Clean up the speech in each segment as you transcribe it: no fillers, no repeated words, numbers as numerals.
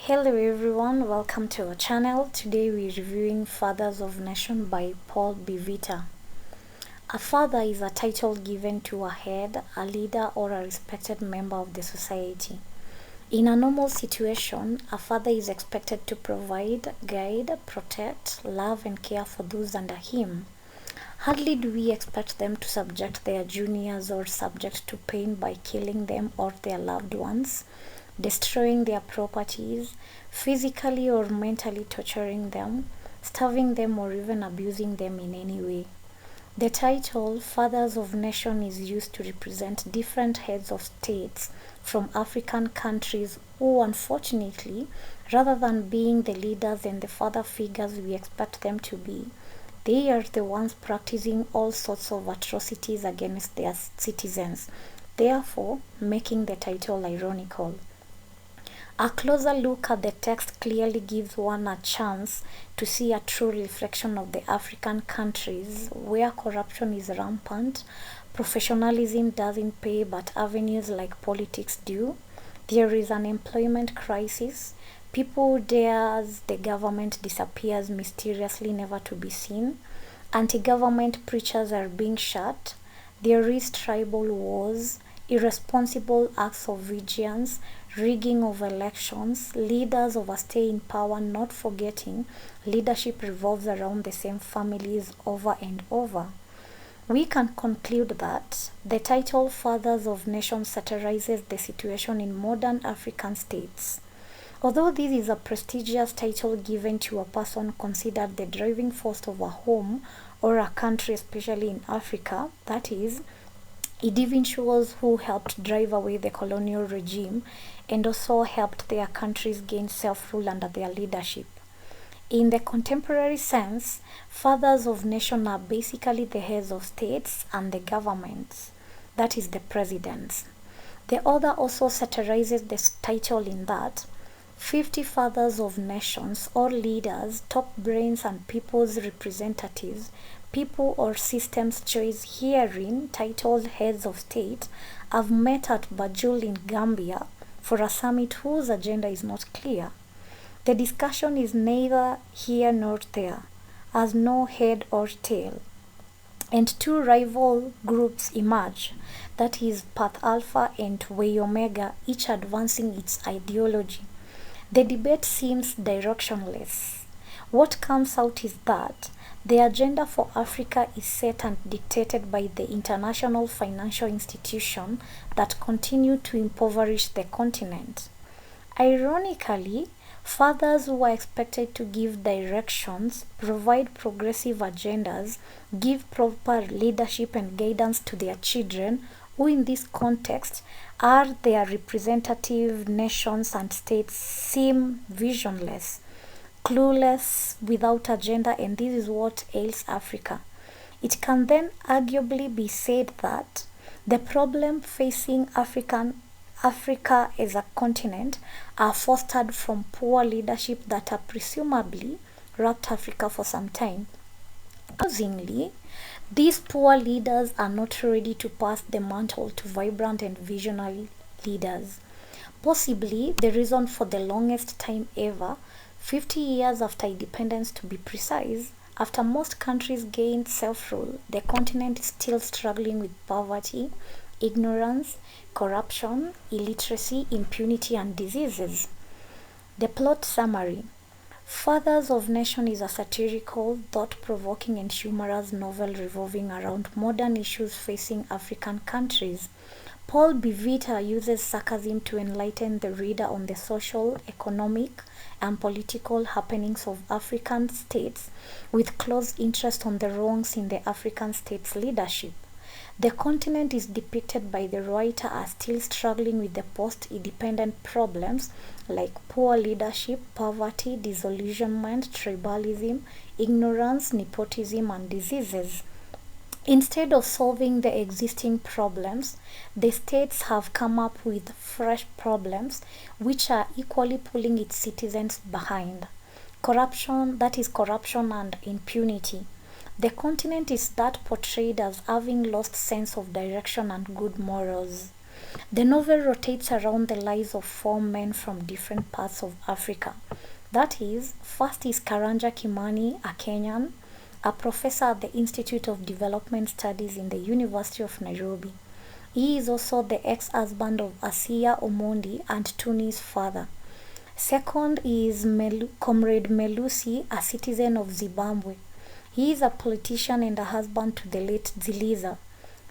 Hello everyone, welcome to our channel. Today we're reviewing Fathers of Nation by Paul Bivita. A father is a title given to a head, a leader, or a respected member of the society. In a normal situation, a father is expected to provide, guide, protect, love, and care for those under him. Hardly do we expect them to subject their juniors or subject to pain by killing them or their loved ones, destroying their properties, physically or mentally torturing them, starving them, or even abusing them in any way. The title Fathers of Nation is used to represent different heads of states from African countries who, unfortunately, rather than being the leaders and the father figures we expect them to be, they are the ones practicing all sorts of atrocities against their citizens, therefore making the title ironical. A closer look at the text clearly gives one a chance to see a true reflection of the African countries where corruption is rampant, professionalism doesn't pay but avenues like politics do, there is an employment crisis, people dares the government disappears mysteriously never to be seen, anti-government preachers are being shot, there is tribal wars, irresponsible acts of vengeance, rigging of elections, leaders overstay in power, not forgetting leadership revolves around the same families over and over. We can conclude that the title Fathers of Nations satirizes the situation in modern African states. Although this is a prestigious title given to a person considered the driving force of a home or a country, especially in Africa, that is, individuals who helped drive away the colonial regime and also helped their countries gain self-rule under their leadership. In the contemporary sense, fathers of nation are basically the heads of states and the governments, that is the presidents. The author also satirizes this title in that 50 fathers of nations or leaders, top brains and people's representatives, people or systems choice herein titled heads of state have met at Banjul in Gambia for a summit whose agenda is not clear. The discussion is neither here nor there, has no head or tail, and two rival groups emerge, that is Path Alpha and Way Omega, each advancing its ideology. The debate seems directionless. What comes out is that the agenda for Africa is set and dictated by the international financial institutions that continue to impoverish the continent. Ironically, fathers who are expected to give directions, provide progressive agendas, give proper leadership and guidance to their children, who in this context are their representative nations and states, seem visionless, clueless, without agenda, and this is what ails Africa. It can then arguably be said that the problem facing Africa as a continent are fostered from poor leadership that have presumably wrapped Africa for some time. Amazingly, these poor leaders are not ready to pass the mantle to vibrant and visionary leaders. Possibly the reason for the longest time ever, 50 years after independence to be precise, after most countries gained self-rule, the continent is still struggling with poverty, ignorance, corruption, illiteracy, impunity, and diseases. The plot summary. Fathers of Nation is a satirical, thought-provoking and humorous novel revolving around modern issues facing African countries. Paul Bivita uses sarcasm to enlighten the reader on the social, economic, and political happenings of African states, with close interest on the wrongs in the African states' leadership. The continent is depicted by the writer as still struggling with the post-independent problems like poor leadership, poverty, disillusionment, tribalism, ignorance, nepotism, and diseases. Instead of solving the existing problems, the states have come up with fresh problems which are equally pulling its citizens behind. Corruption, that is corruption and impunity. The continent is that portrayed as having lost sense of direction and good morals. The novel rotates around the lives of four men from different parts of Africa. That is, first is Karanja Kimani, a Kenyan, a professor at the Institute of Development Studies in the University of Nairobi. He is also the ex-husband of Asiya Omondi and Tuni's father. Second is Comrade Melusi, a citizen of Zimbabwe. He is a politician and a husband to the late Ziliza.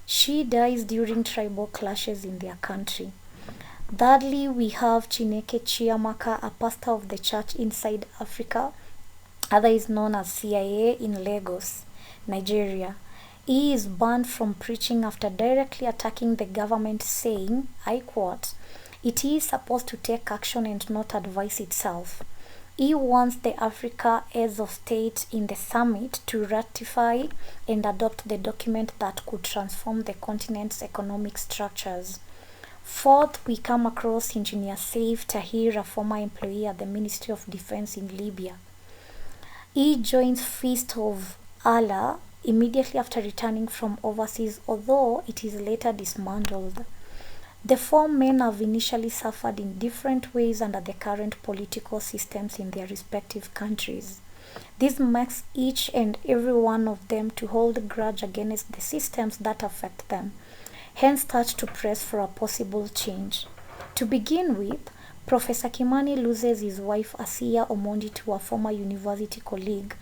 She dies during tribal clashes in their country. Thirdly, we have Chiamaka, a pastor of the church inside Africa, otherwise known as CIA, in Lagos, Nigeria. He is banned from preaching after directly attacking the government, saying, I quote, "It is supposed to take action and not advise itself." He wants the Africa heads of state in the summit to ratify and adopt the document that could transform the continent's economic structures. Fourth, we come across Engineer Saif Tahir, a former employee at the Ministry of Defense in Libya. He joins Feast of Allah immediately after returning from overseas, although it is later dismantled. The four men have initially suffered in different ways under the current political systems in their respective countries. This makes each and every one of them to hold a grudge against the systems that affect them, hence start to press for a possible change. To begin with, Professor Kimani loses his wife Asiya Omondi to a former university colleague,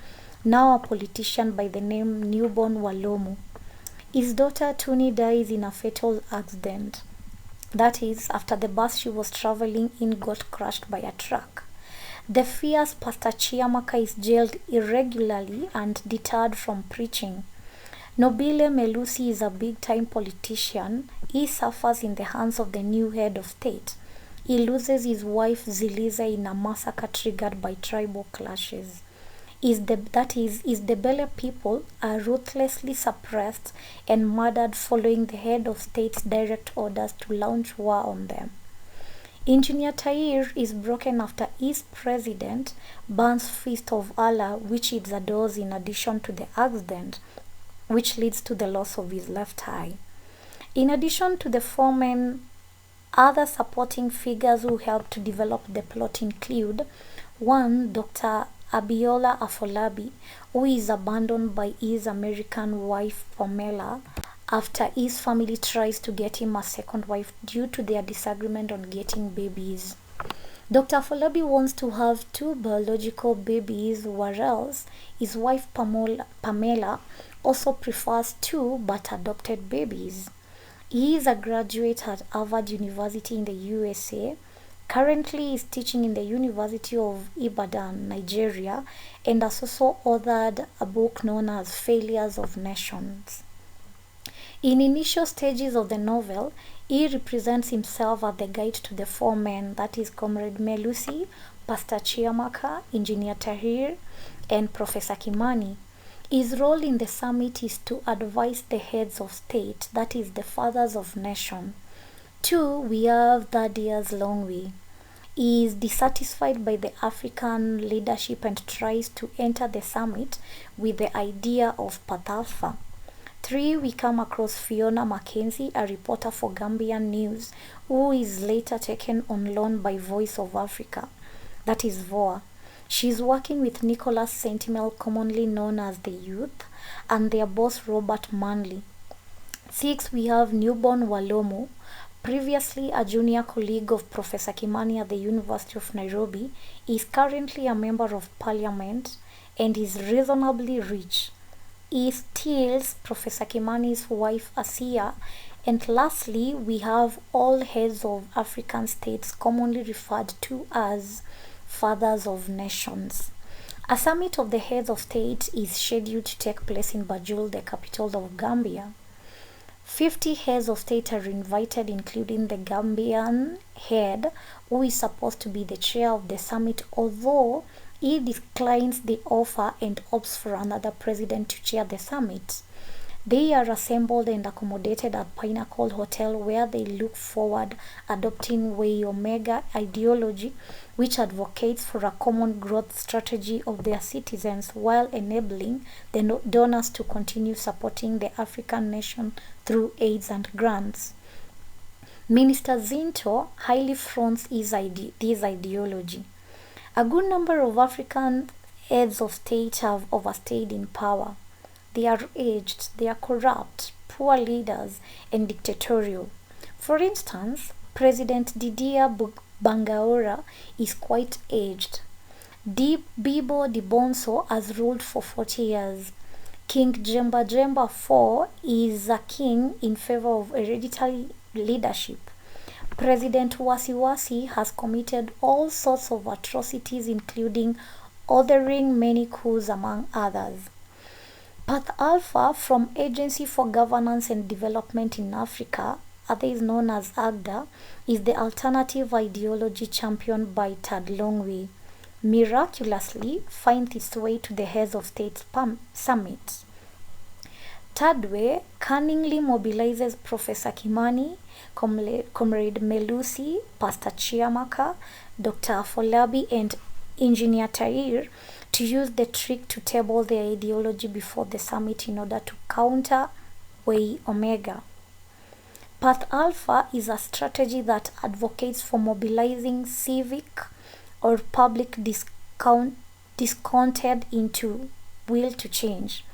now a politician by the name Newborn Walomu. His daughter Tuni dies in a fatal accident. That is, after the bus she was traveling in got crushed by a truck. The fierce Pastor Chiamaka is jailed irregularly and deterred from preaching. Nobile Melusi is a big-time politician. He suffers in the hands of the new head of state. He loses his wife Ziliza in a massacre triggered by tribal clashes. His Debele people are ruthlessly suppressed and murdered following the head of state's direct orders to launch war on them. Engineer Tahir is broken after his president burns Feast of Allah, which it adores, in addition to the accident, which leads to the loss of his left eye. In addition to the four men, other supporting figures who helped to develop the plot include 1. Dr. Abiola Afolabi, who is abandoned by his American wife Pamela after his family tries to get him a second wife due to their disagreement on getting babies. Dr. Afolabi wants to have 2 biological babies, whereas his wife Pamela also prefers 2 but adopted babies. He is a graduate at Harvard University in the USA. Currently is teaching in the University of Ibadan, Nigeria, and has also authored a book known as Failures of Nations. In initial stages of the novel, he represents himself as the guide to the four men, that is Comrade Melusi, Pastor Chiamaka, Engineer Tahir, and Professor Kimani. His role in the summit is to advise the heads of state, that is the fathers of nation. 2, we have Thaddeus Longwe. He is dissatisfied by the African leadership and tries to enter the summit with the idea of Patalfa. 3, we come across Fiona Mackenzie, a reporter for Gambian News, who is later taken on loan by Voice of Africa, that is VOA. She is working with Nicholas Sentinel, commonly known as the Youth, and their boss Robert Manley. 6, we have Newborn Walomu, previously a junior colleague of Professor Kimani at the University of Nairobi. He is currently a member of parliament and is reasonably rich. He steals Professor Kimani's wife Asiya. And lastly, we have all heads of African states, commonly referred to as Fathers of Nations. A summit of the heads of state is scheduled to take place in Banjul, the capital of Gambia. 50 heads of state are invited, including the Gambian head, who is supposed to be the chair of the summit, although he declines the offer and opts for another president to chair the summit. They are assembled and accommodated at Pinnacle Hotel, where they look forward adopting Way Omega ideology, which advocates for a common growth strategy of their citizens while enabling the donors to continue supporting the African nation through aids and grants. Minister Zinto highly fronts this ideology. A good number of African heads of state have overstayed in power. They are aged, they are corrupt, poor leaders, and dictatorial. For instance, President Didier Bangaura is quite aged. Bibo Dibonso has ruled for 40 years. King Jemba Jemba IV is a king in favor of hereditary leadership. President Wasiwasi has committed all sorts of atrocities, including ordering many coups, among others. Path Alpha from Agency for Governance and Development in Africa, otherwise known as AGDA, is the alternative ideology championed by Tad Longwe. Miraculously finds its way to the Heads of State Summit. Tadwe cunningly mobilizes Professor Kimani, Comrade Melusi, Pastor Chiamaka, Dr. Afolabi, and Engineer Tahir to use the trick to table their ideology before the summit in order to counter Way Omega. Path Alpha is a strategy that advocates for mobilizing civic or public discontent into will to change.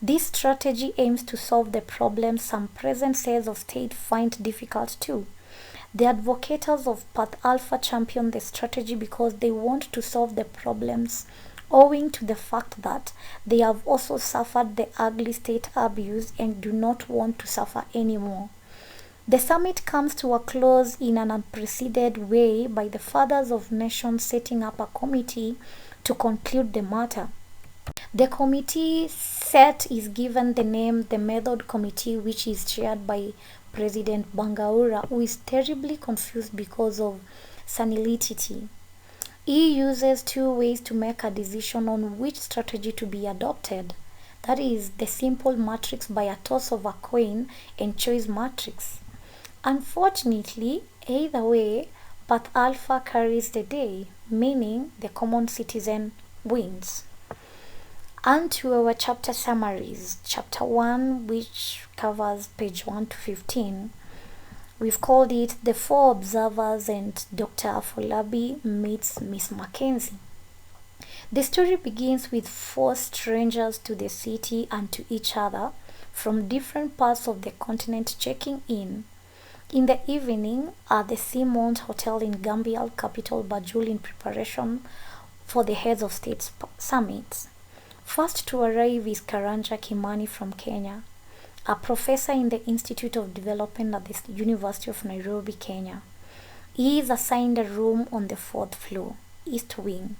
This strategy aims to solve the problems some present heads of state find difficult too. The advocates of Path Alpha champion the strategy because they want to solve the problems owing to the fact that they have also suffered the ugly state abuse and do not want to suffer anymore. The summit comes to a close in an unprecedented way by the Fathers of Nations setting up a committee to conclude the matter. The committee set is given the name the Method Committee, which is chaired by President Bangaura, who is terribly confused because of senility. He uses two ways to make a decision on which strategy to be adopted. That is, the simple matrix by a toss of a coin and choice matrix. Unfortunately, either way, Path Alpha carries the day, meaning the common citizen wins. And to our chapter summaries. Chapter 1, which covers page 1 to 15. We've called it The Four Observers and Dr. Afolabi Meets Miss Mackenzie. The story begins with four strangers to the city and to each other from different parts of the continent checking in. In the evening, at the Seamount Hotel in Gambia's capital Banjul in preparation for the Heads of State Summit. First to arrive is Karanja Kimani from Kenya, a professor in the Institute of Development at the University of Nairobi, Kenya. He is assigned a room on the 4th floor, East Wing.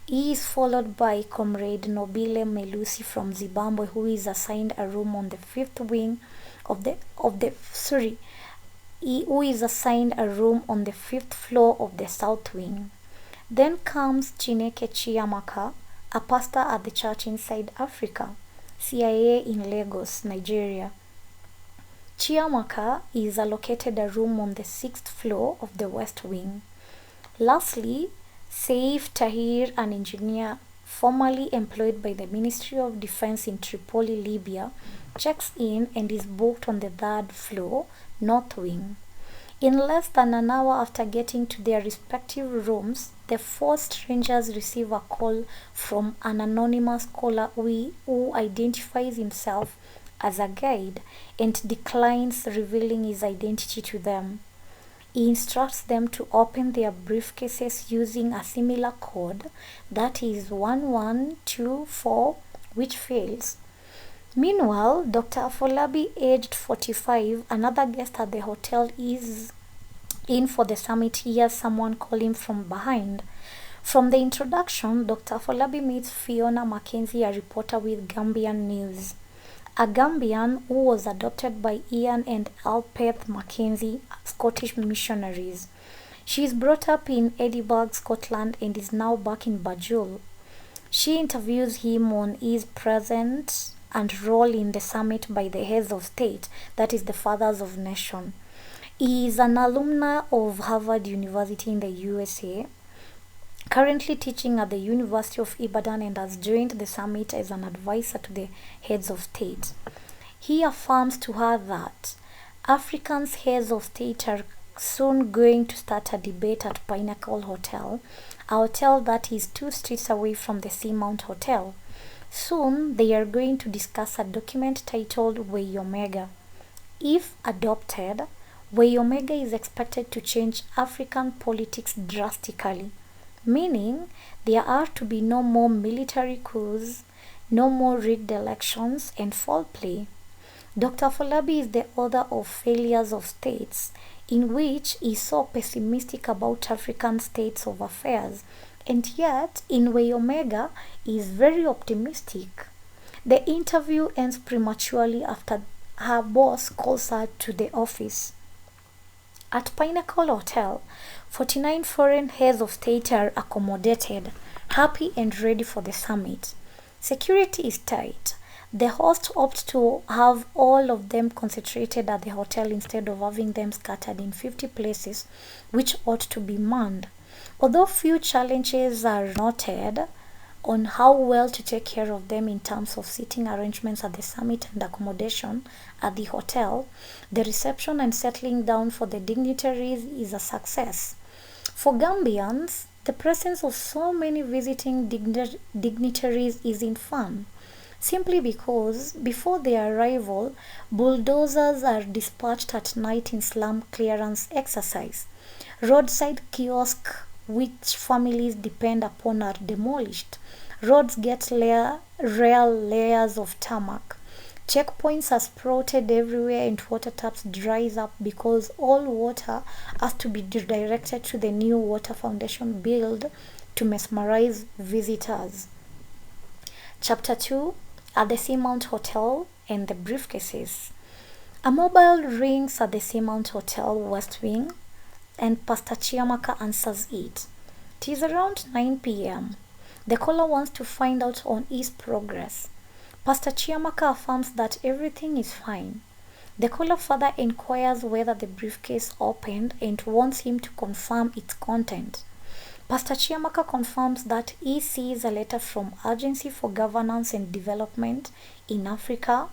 He is followed by Comrade Nobile Melusi from Zimbabwe, who is assigned a room on the 5th wing who is assigned a room on the 5th floor of the South Wing. Then comes Chiamaka, a pastor at the church inside Africa, CIA in Lagos, Nigeria. Chiamaka is allocated a room on the 6th floor of the West Wing. Lastly, Saif Tahir, an engineer formerly employed by the Ministry of Defense in Tripoli, Libya, checks in and is booked on the 3rd floor, North Wing. In less than an hour after getting to their respective rooms, the four strangers receive a call from an anonymous caller who identifies himself as a guide and declines revealing his identity to them. He instructs them to open their briefcases using a similar code, that is 1124, which fails. Meanwhile, Dr. Afolabi, aged 45, another guest at the hotel, is in for the summit. He hears someone call him from behind. From the introduction, Dr. Afolabi meets Fiona Mackenzie, a reporter with Gambian News. A Gambian who was adopted by Ian and Alpeth Mackenzie, Scottish missionaries. She is brought up in Edinburgh, Scotland, and is now back in Banjul. She interviews him on his present and role in the summit by the heads of state, that is the Fathers of Nation. He is an alumna of Harvard University in the USA, currently teaching at the University of Ibadan, and has joined the summit as an advisor to the heads of state. He affirms to her that Africans' heads of state are soon going to start a debate at Pinnacle Hotel, a hotel that is 2 streets away from the Seamount Hotel. Soon they are going to discuss a document titled Way Omega. If adopted, Way Omega is expected to change African politics drastically, meaning there are to be no more military coups, no more rigged elections and foul play. Dr. Afolabi is the author of Failures of States, in which he is so pessimistic about African states of affairs, and yet in Way Omega he is very optimistic. The interview ends prematurely after her boss calls her to the office. At Pinnacle Hotel, 49 foreign heads of state are accommodated, happy and ready for the summit. Security is tight. The host opts to have all of them concentrated at the hotel instead of having them scattered in 50 places, which ought to be manned. Although few challenges are noted on how well to take care of them in terms of seating arrangements at the summit and accommodation at the hotel, the reception and settling down for the dignitaries is a success. For Gambians, the presence of so many visiting dignitaries isn't fun, simply because before their arrival, bulldozers are dispatched at night in slum clearance exercise. Roadside kiosks which families depend upon are demolished. Roads get rare layers of tarmac. Checkpoints are sprouted everywhere and water taps dries up because all water has to be redirected to the new water foundation built to mesmerize visitors. Chapter 2, at the Seamount Hotel and the briefcases. A mobile rings at the Seamount Hotel West Wing and Pastor Chiamaka answers it. It is around 9 p.m. The caller wants to find out on his progress. Pastor Chiamaka affirms that everything is fine. The caller further inquires whether the briefcase opened and wants him to confirm its content. Pastor Chiamaka confirms that he sees a letter from Agency for Governance and Development in Africa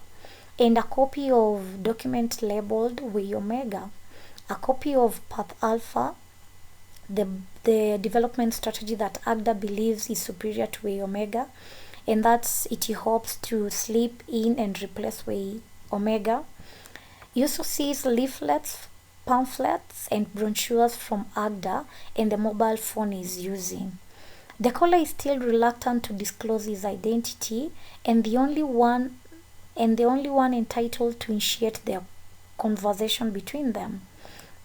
and a copy of document labeled Way Omega, a copy of Path Alpha, the development strategy that AGDA believes is superior to Way Omega, and that it hopes to slip in and replace Way Omega. He also sees leaflets, pamphlets, and brochures from AGDA and the mobile phone he's using. The caller is still reluctant to disclose his identity and the only one entitled to initiate their conversation between them.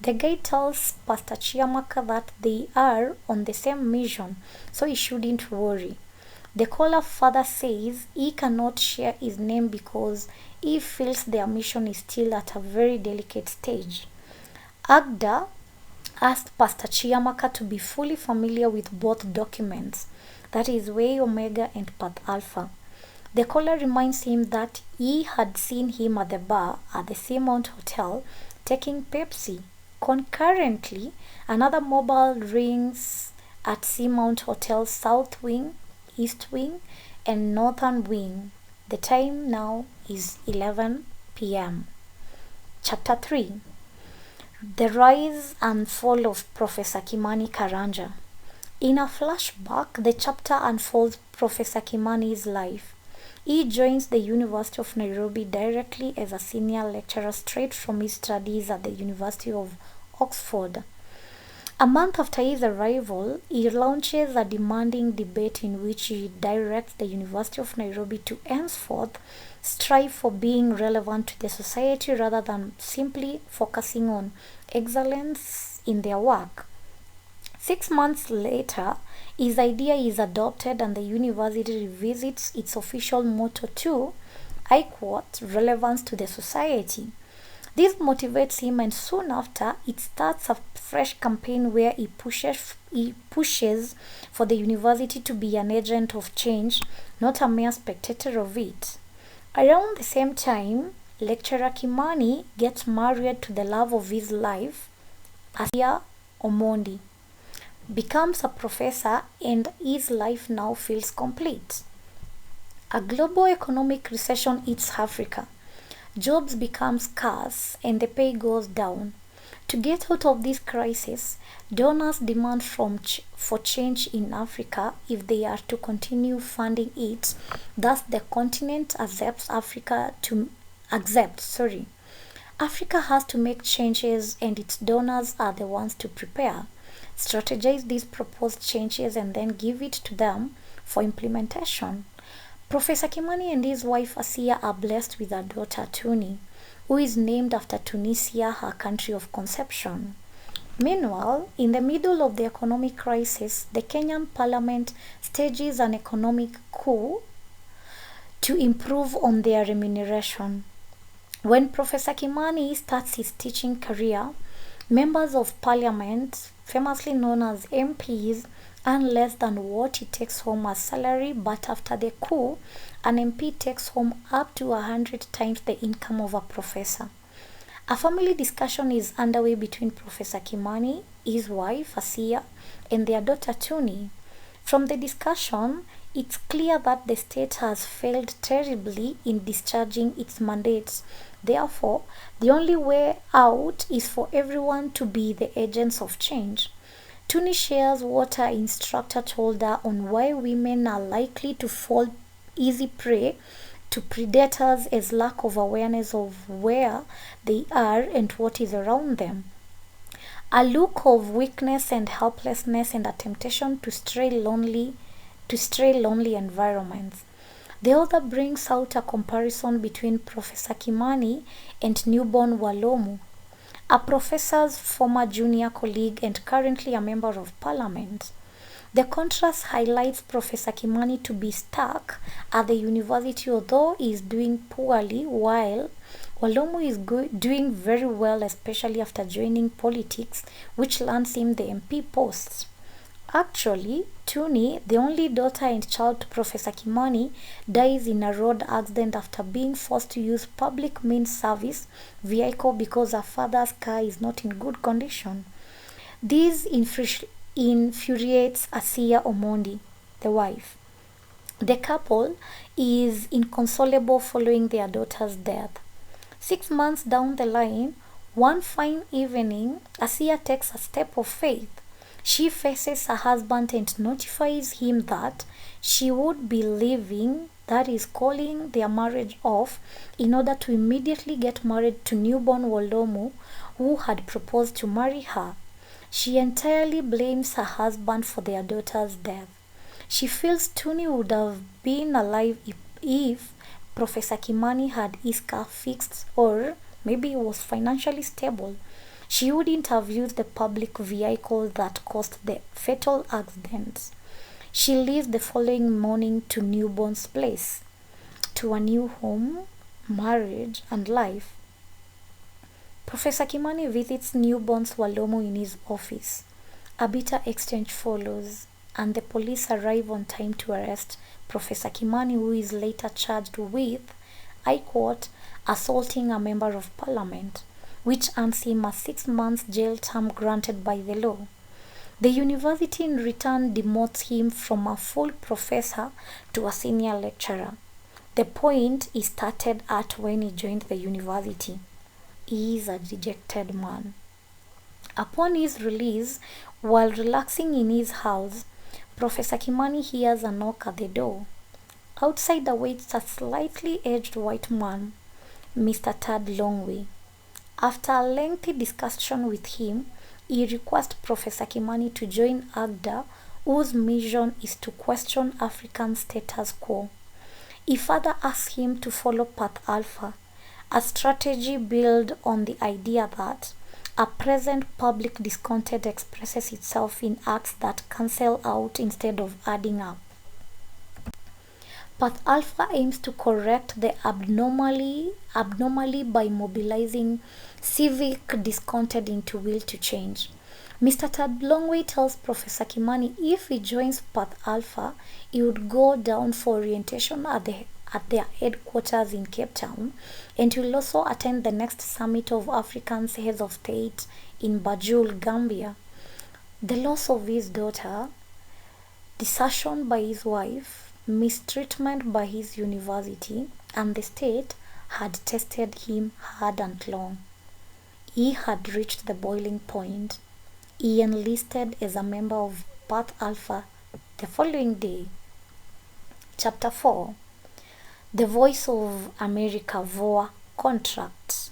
The guy tells Pastor Chiamaka that they are on the same mission, so he shouldn't worry. The caller further says he cannot share his name because he feels their mission is still at a very delicate stage. AGDA asked Pastor Chiamaka to be fully familiar with both documents, that is Way Omega and Path Alpha. The caller reminds him that he had seen him at the bar at the Seamount Hotel taking Pepsi. Concurrently, another mobile rings at Seamount Hotel South Wing, East Wing, and Northern Wing. The time now is 11 p.m. Chapter 3, the rise and fall of Professor Kimani Karanja. In a flashback, the chapter unfolds Professor Kimani's life. He joins the University of Nairobi directly as a senior lecturer straight from his studies at the University of Oxford. A month after his arrival, he launches a demanding debate in which he directs the University of Nairobi to henceforth strive for being relevant to the society rather than simply focusing on excellence in their work. 6 months later, his idea is adopted and the university revisits its official motto to, I quote, relevance to the society. This motivates him, and soon after, it starts a fresh campaign where he pushes for the university to be an agent of change, not a mere spectator of it. Around the same time, lecturer Kimani gets married to the love of his life, Asia Omondi, becomes a professor, and his life now feels complete. A global economic recession hits Africa. Jobs become scarce and the pay goes down. To get out of this crisis, donors demand for change in Africa if they are to continue funding it. Thus, the continent Africa has to make changes, and its donors are the ones to prepare, strategize these proposed changes, and then give it to them for implementation. Professor Kimani and his wife Asiya are blessed with a daughter, Tuni, who is named after Tunisia, her country of conception. Meanwhile, in the middle of the economic crisis, the Kenyan parliament stages an economic coup to improve on their remuneration. When Professor Kimani starts his teaching career, members of parliament, famously known as MPs, earn less than what he takes home as salary, but after the coup, an MP takes home up to 100 times the income of a professor. A family discussion is underway between Professor Kimani, his wife Asiya, and their daughter Tuni. From the discussion, it's clear that the state has failed terribly in discharging its mandates. Therefore, the only way out is for everyone to be the agents of change. Tuni shares what her instructor told her on why women are likely to fall easy prey to predators as lack of awareness of where they are and what is around them. A look of weakness and helplessness and a temptation to stray lonely environments. The author brings out a comparison between Professor Kimani and newborn Walomu, a professor's former junior colleague and currently a member of parliament. The contrast highlights Professor Kimani to be stuck at the university, although he is doing poorly, while Walomu is doing very well, especially after joining politics, which lands him the MP post. Actually, Tuni, the only daughter and child to Professor Kimani, dies in a road accident after being forced to use public means service vehicle because her father's car is not in good condition. This infuriates Asiya Omondi, the wife. The couple is inconsolable following their daughter's death. 6 months down the line, one fine evening, Asiya takes a step of faith. She faces her husband and notifies him that she would be leaving, that is, calling their marriage off, in order to immediately get married to newborn Walomu, who had proposed to marry her. She entirely blames her husband for their daughter's death. She feels Tuni would have been alive if Professor Kimani had his car fixed, or maybe he was financially stable. She wouldn't have used the public vehicle that caused the fatal accident. She leaves the following morning to newborn's place, to a new home, marriage, and life. Professor Kimani visits newborn's Walomu in his office. A bitter exchange follows, and the police arrive on time to arrest Professor Kimani, who is later charged with, I quote, assaulting a member of parliament, which earns him a 6 months jail term granted by the law. The university in return demotes him from a full professor to a senior lecturer. The point he started at when he joined the university. He is a dejected man. Upon his release, while relaxing in his house, Professor Kimani hears a knock at the door. Outside awaits a slightly aged white man, Mr. Tad Longway. After a lengthy discussion with him, he requests Professor Kimani to join AGDA, whose mission is to question African status quo. He further asks him to follow Path Alpha, a strategy built on the idea that a present public discontent expresses itself in acts that cancel out instead of adding up. Path Alpha aims to correct the abnormally by mobilizing civic discontent into will to change. Mr. Tad Longway tells Professor Kimani if he joins Path Alpha, he would go down for orientation at their headquarters in Cape Town, and will also attend the next summit of African heads of state in Banjul, Gambia. The loss of his daughter, desertion by his wife, mistreatment by his university, and the state had tested him hard and long. he had reached the boiling point. He enlisted as a member of Path Alpha the following day. Chapter 4. The Voice of America VOA Contract.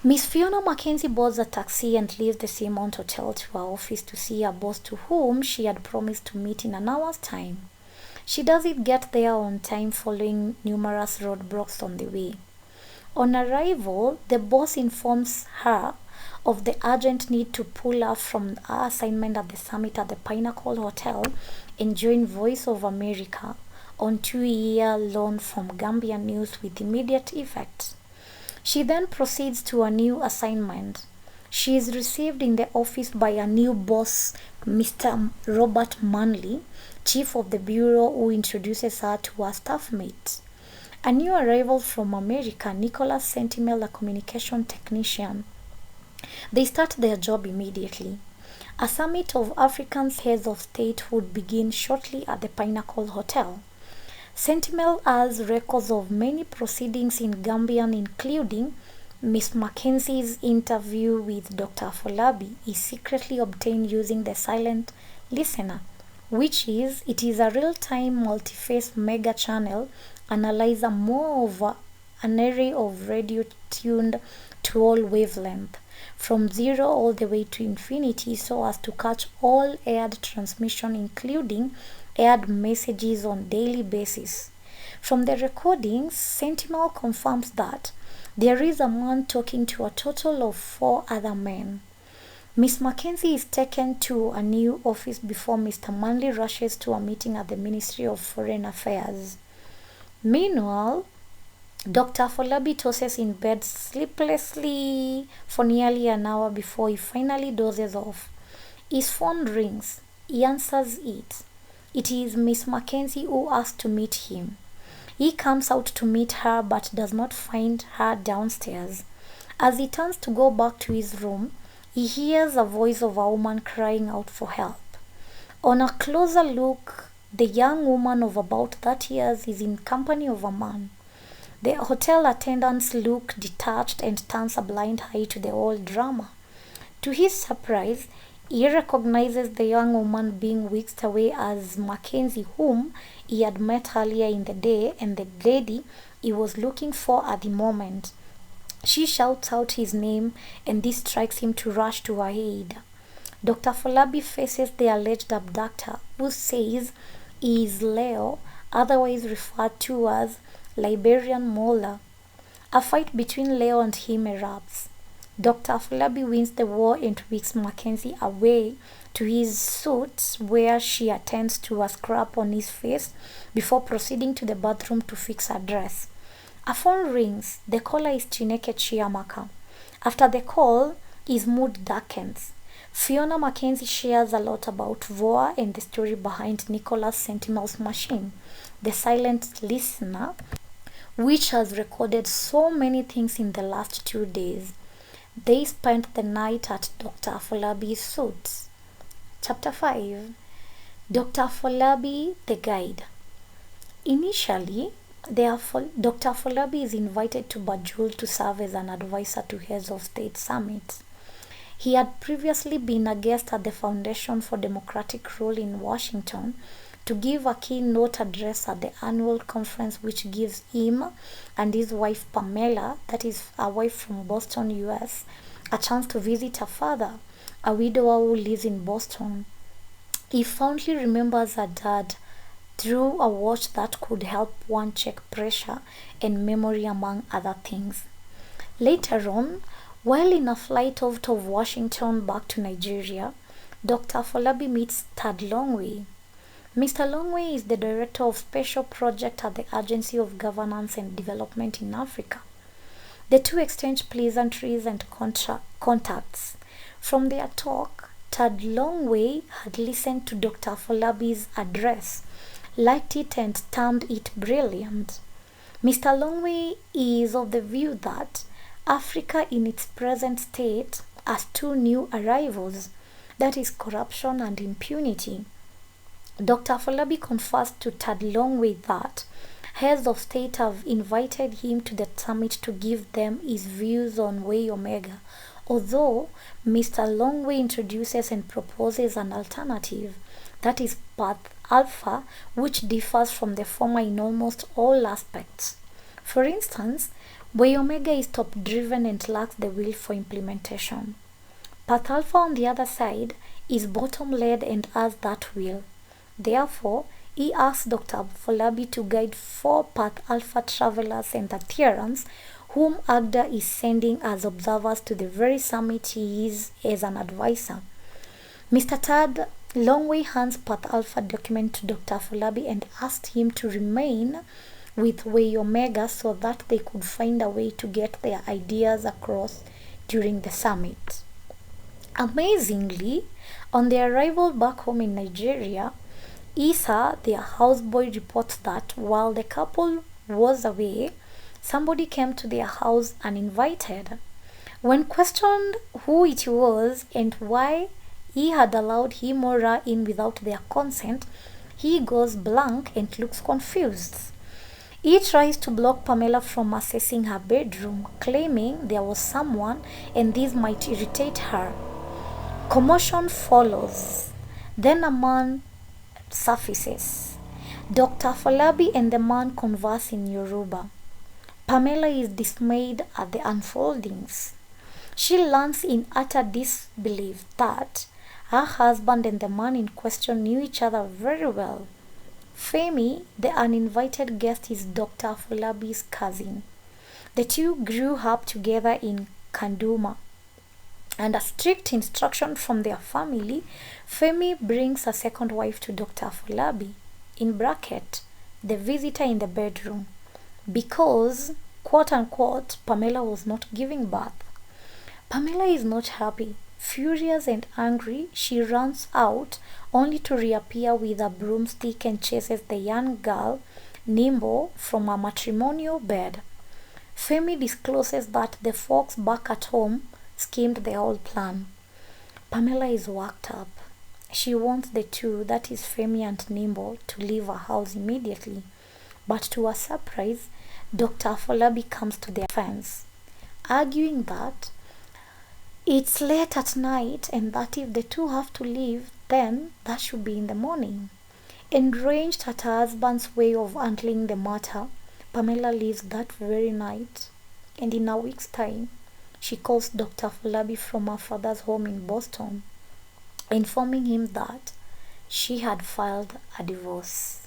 Miss Fiona Mackenzie boards a taxi and leaves the Seamount Hotel to her office to see her boss, to whom she had promised to meet in an hour's time. She doesn't get there on time, following numerous roadblocks on the way. On arrival, the boss informs her of the urgent need to pull her from her assignment at the summit at the Pinnacle Hotel and join Voice of America on 2-year loan from Gambia News with immediate effect. She then proceeds to a new assignment. She is received in the office by a new boss, Mr. Robert Manley, chief of the bureau, who introduces her to her staff mate. A new arrival from America, Nicholas Sentinel, a communication technician. They start their job immediately. A summit of Africans' heads of state would begin shortly at the Pinnacle Hotel. Sentinel has records of many proceedings in Gambia, including Miss Mackenzie's interview with Dr. Afolabi is secretly obtained using the silent listener, it is a real-time multi-phase mega channel analyzer, more of an array of radio tuned to all wavelength, from 0 all the way to infinity, so as to catch all aired transmission, including aired messages on daily basis. From the recordings, Sentinel confirms that there is a man talking to a total of 4 other men. Miss Mackenzie is taken to a new office before Mr. Manley rushes to a meeting at the Ministry of Foreign Affairs. Meanwhile, Dr. Afolabi tosses in bed sleeplessly for nearly an hour before he finally dozes off. His phone rings. He answers it. It is Miss Mackenzie, who asks to meet him. He comes out to meet her but does not find her downstairs. As he turns to go back to his room, he hears a voice of a woman crying out for help. On a closer look, the young woman of about 30 years is in company of a man. The hotel attendants look detached and turns a blind eye to the whole drama. To his surprise, he recognizes the young woman being whisked away as Mackenzie, whom he had met earlier in the day, and the lady he was looking for at the moment. She shouts out his name, and this strikes him to rush to her aid. Dr. Afolabi faces the alleged abductor, who says he is Leo, otherwise referred to as Liberian Mola. A fight between Leo and him erupts. Dr. Afolabi wins the war and whisks Mackenzie away to his suite, where she attends to a scrap on his face before proceeding to the bathroom to fix her dress. A phone rings. The caller is Chiamaka. After the call, his mood darkens. Fiona Mackenzie shares a lot about VOA and the story behind Nicholas Sentinel's machine, the silent listener, which has recorded so many things in the last 2 days. They spent the night at Dr. Afolabi's suite. Chapter 5. Dr. Afolabi, the guide. Initially, Dr. Afolabi is invited to Banjul to serve as an advisor to heads of state summits. He had previously been a guest at the Foundation for Democratic Rule in Washington to give a keynote address at the annual conference, which gives him and his wife Pamela, that is a wife from Boston, US, a chance to visit her father, a widower who lives in Boston. He fondly remembers her dad through a watch that could help one check pressure and memory, among other things. Later on, while in a flight out of Washington back to Nigeria, Dr. Afolabi meets Tad Longway. Mr. Longway is the Director of Special Project at the Agency of Governance and Development in Africa. The two exchange pleasantries and contacts. From their talk, Tad Longway had listened to Dr. Afolabi's address, liked it and termed it brilliant. Mr. Longway is of the view that Africa in its present state has 2 new arrivals, that is corruption and impunity. Dr. Afolabi confessed to Tad Longway that heads of state have invited him to the summit to give them his views on Way Omega, although Mr. Longway introduces and proposes an alternative, that is Path Alpha, which differs from the former in almost all aspects. For instance, Way Omega is top-driven and lacks the will for implementation. Path Alpha, on the other side, is bottom-led and has that will. Therefore, he asks Dr. Afolabi to guide 4 Path Alpha travelers and adherents whom Agda is sending as observers to the very summit he is as an advisor. Mr. Tad Longway hands Path Alpha document to Dr. Afolabi and asked him to remain with Way Omega so that they could find a way to get their ideas across during the summit. Amazingly, on their arrival back home in Nigeria, Isa, their houseboy, reports that while the couple was away, somebody came to their house uninvited. When questioned who it was and why he had allowed him or her in without their consent, he goes blank and looks confused. He tries to block Pamela from accessing her bedroom, claiming there was someone and this might irritate her. Commotion follows. Then a man surfaces. Dr. Afolabi and the man converse in Yoruba. Pamela is dismayed at the unfoldings. She learns in utter disbelief that her husband and the man in question knew each other very well. Femi, the uninvited guest, is Dr. Afolabi's cousin. The two grew up together in Kanduma. Under strict instruction from their family, Femi brings a second wife to Dr. Afolabi, in bracket, the visitor in the bedroom, because, quote-unquote, Pamela was not giving birth. Pamela is not happy. Furious and angry, she runs out, only to reappear with a broomstick and chases the young girl, Nimbo, from a matrimonial bed. Femi discloses that the folks back at home schemed the whole plan. Pamela is worked up. She wants the two, that is Femi and Nimbo, to leave her house immediately. But to her surprise, Dr. Afolabi comes to their defense, arguing that it's late at night and that if the two have to leave, then that should be in the morning. Enraged at her husband's way of handling the matter, Pamela leaves that very night, and in a week's time, she calls Dr. Afolabi from her father's home in Boston, informing him that she had filed a divorce.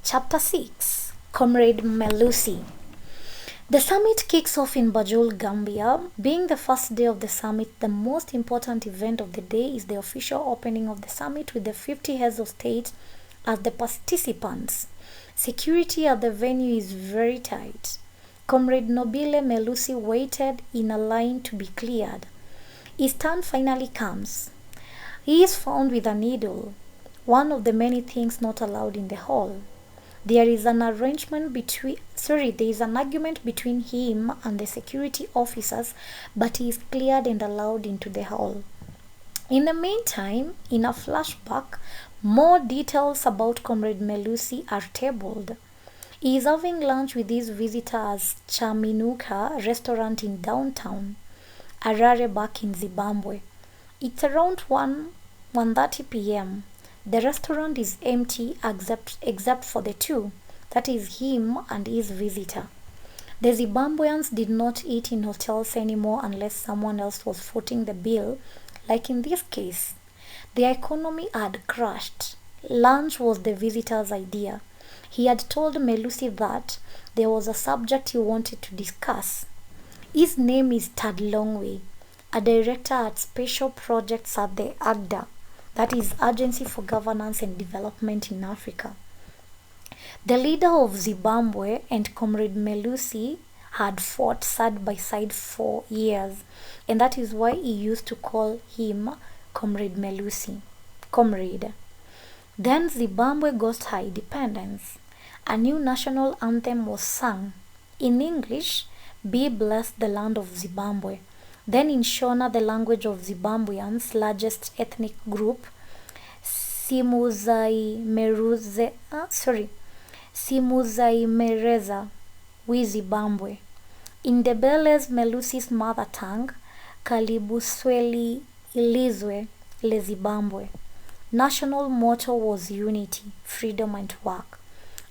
Chapter 6. Comrade Melusi. The summit kicks off in Banjul, Gambia. Being the first day of the summit, the most important event of the day is the official opening of the summit with the 50 heads of state as the participants. Security at the venue is very tight. Comrade Nobile Melusi waited in a line to be cleared. His turn finally comes. He is found with a needle, one of the many things not allowed in the hall. There is an argument between him and the security officers, but he is cleared and allowed into the hall. In the meantime, in a flashback, more details about Comrade Melusi are tabled. He is having lunch with his visitor at Chiamaka restaurant in downtown Harare back in Zimbabwe. It's around 1:30 p.m. The restaurant is empty except for the two, that is him and his visitor. The Zimbabweans did not eat in hotels anymore unless someone else was footing the bill, like in this case. The economy had crashed. Lunch was the visitor's idea. He had told Melusi that there was a subject he wanted to discuss. His name is Tad Longway, a director at Special Projects at the AGDA, that is Agency for Governance and Development in Africa. The leader of Zimbabwe and Comrade Melusi had fought side by side for years, and that is why he used to call him Comrade Melusi. Comrade. Then Zimbabwe got her independence. A new national anthem was sung. In English, "Be blessed the land of Zimbabwe." Then in Shona, the language of Zimbabweans' largest ethnic Simuzaimereza, Zimbabwe. In Ndebele's Melusi's mother tongue, Kalibusweli Ilizwe le Zimbabwe. National motto was unity, freedom and work.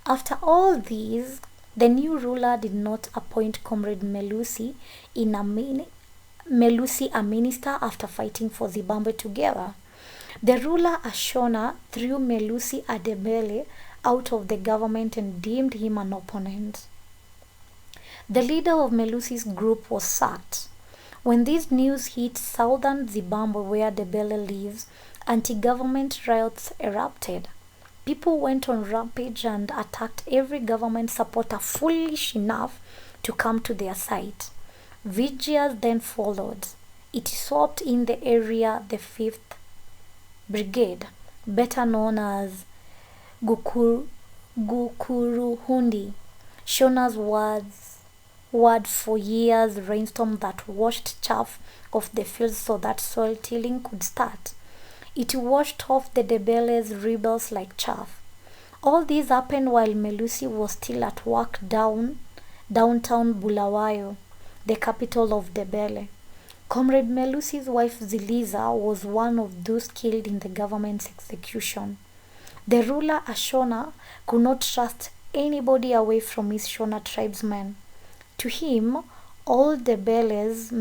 After all these, the new ruler did not appoint Comrade Melusi a minister after fighting for Zimbabwe together. The ruler Ashona threw Melusi Adebele out of the government and deemed him an opponent. The leader of Melusi's group was sacked. When this news hit southern Zimbabwe where Adebele lives, anti-government riots erupted. People went on rampage and attacked every government supporter foolish enough to come to their side. Vigias then followed. It swept in the area the 5th Brigade, better known as Gukuruhundi, Shona's word for years rainstorm that washed chaff off the fields so that soil tilling could start. It washed off the Ndebele's rebels like chaff. All this happened while Melusi was still at work downtown Bulawayo, the capital of Ndebele. Comrade Melusi's wife Ziliza was one of those killed in the government's execution. The ruler Ashona could not trust anybody away from his Shona tribesmen. To him, all the Beles,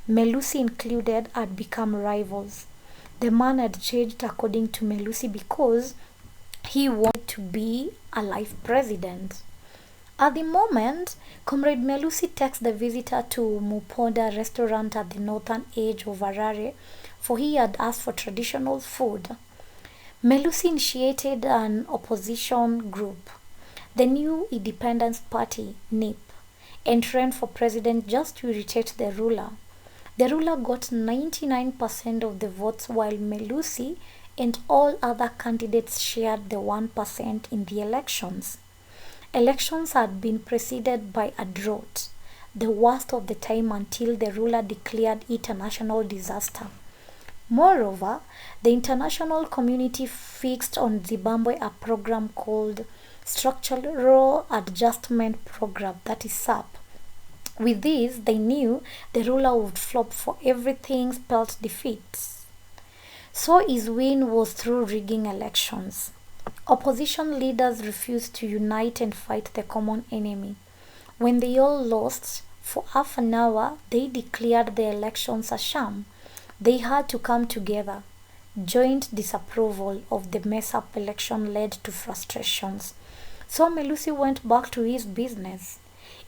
Melusi included, had become rivals. The man had changed according to Melusi because he wanted to be a life president. At the moment, Comrade Melusi takes the visitor to Muponda restaurant at the northern edge of Harare, for he had asked for traditional food. Melusi initiated an opposition group, the New Independence Party, NIP, and ran for president just to irritate the ruler. The ruler got 99% of the votes while Melusi and all other candidates shared the 1% in the elections. Elections had been preceded by a drought, the worst of the time until the ruler declared it a national disaster. Moreover, the international community fixed on Zimbabwe a program called Structural Adjustment Program, that is SAP. With this, they knew the ruler would flop for everything spelled defeats. So his win was through rigging elections. Opposition leaders refused to unite and fight the common enemy. When they all lost, for half an hour, they declared the elections a sham. They had to come together. Joint disapproval of the mess-up election led to frustrations. So Melusi went back to his business.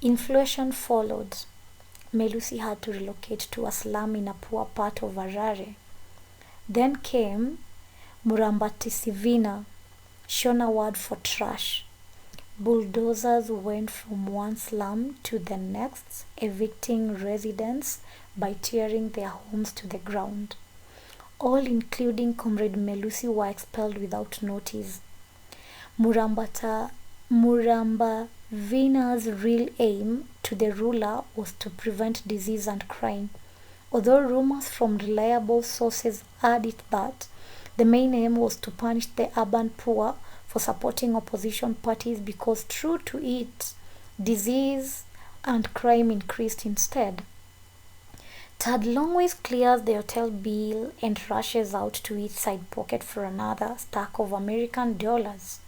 Inflation followed. Melusi had to relocate to a slum in a poor part of Harare. Then came Murambatisivina, Shona word for trash. Bulldozers went from one slum to the next, evicting residents by tearing their homes to the ground. All, including Comrade Melusi, were expelled without notice. Murambavina's real aim to the ruler was to prevent disease and crime, although rumors from reliable sources had it that the main aim was to punish the urban poor for supporting opposition parties because, true to it, disease and crime increased instead. Tad Longways clears the hotel bill and rushes out to his side pocket for another stack of American dollars.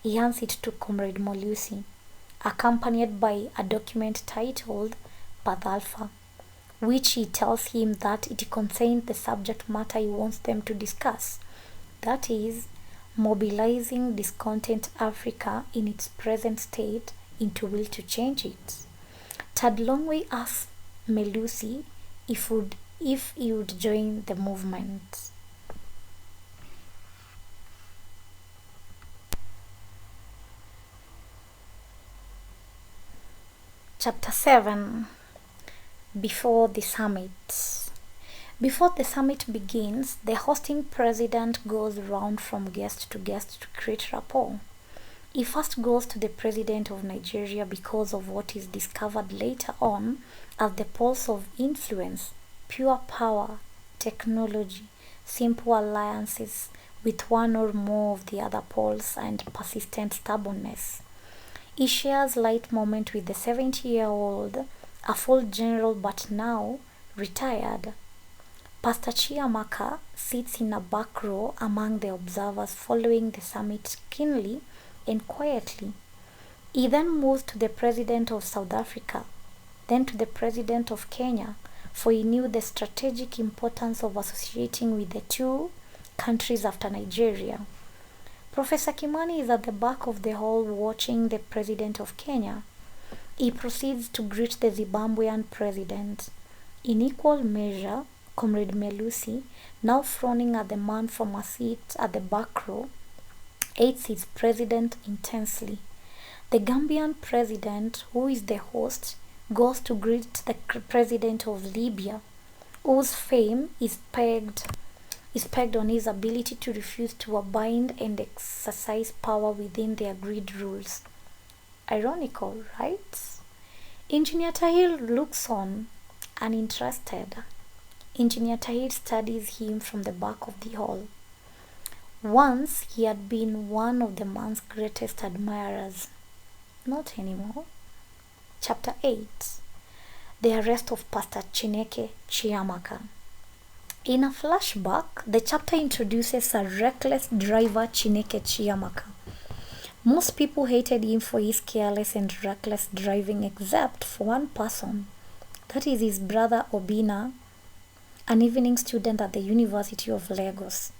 He hands it to Comrade Melusi, accompanied by a document titled Path Alpha, which he tells him that it contains the subject matter he wants them to discuss, that is, mobilizing discontent Africa in its present state into will to change it. Tad Longway asks Melusi if he would join the movement. Chapter 7. Before the summit. Before the summit begins, the hosting president goes around from guest to guest to create rapport. He first goes to the president of Nigeria because of what is discovered later on as the pulse of influence, pure power, technology, simple alliances with one or more of the other poles and persistent stubbornness. He shares light moment with the 70-year-old, a full general but now retired. Pastor Chiamaka sits in a back row among the observers following the summit keenly and quietly. He then moves to the President of South Africa, then to the President of Kenya, for he knew the strategic importance of associating with the two countries after Nigeria. Professor Kimani is at the back of the hall watching the President of Kenya. He proceeds to greet the Zimbabwean President. In equal measure, Comrade Melusi, now frowning at the man from a seat at the back row, aids his president intensely. The Gambian president, who is the host, goes to greet the president of Libya, whose fame is pegged on his ability to refuse to abide and exercise power within the agreed rules. Ironical, right? Engineer Tahir looks on, uninterested. Engineer Tahir studies him from the back of the hall. Once he had been one of the man's greatest admirers. Not anymore. Chapter 8. The arrest of Pastor Chiamaka. In a flashback, the chapter introduces a reckless driver, Chiamaka. Most people hated him for his careless and reckless driving except for one person. That is his brother Obina, an evening student at the University of Lagos.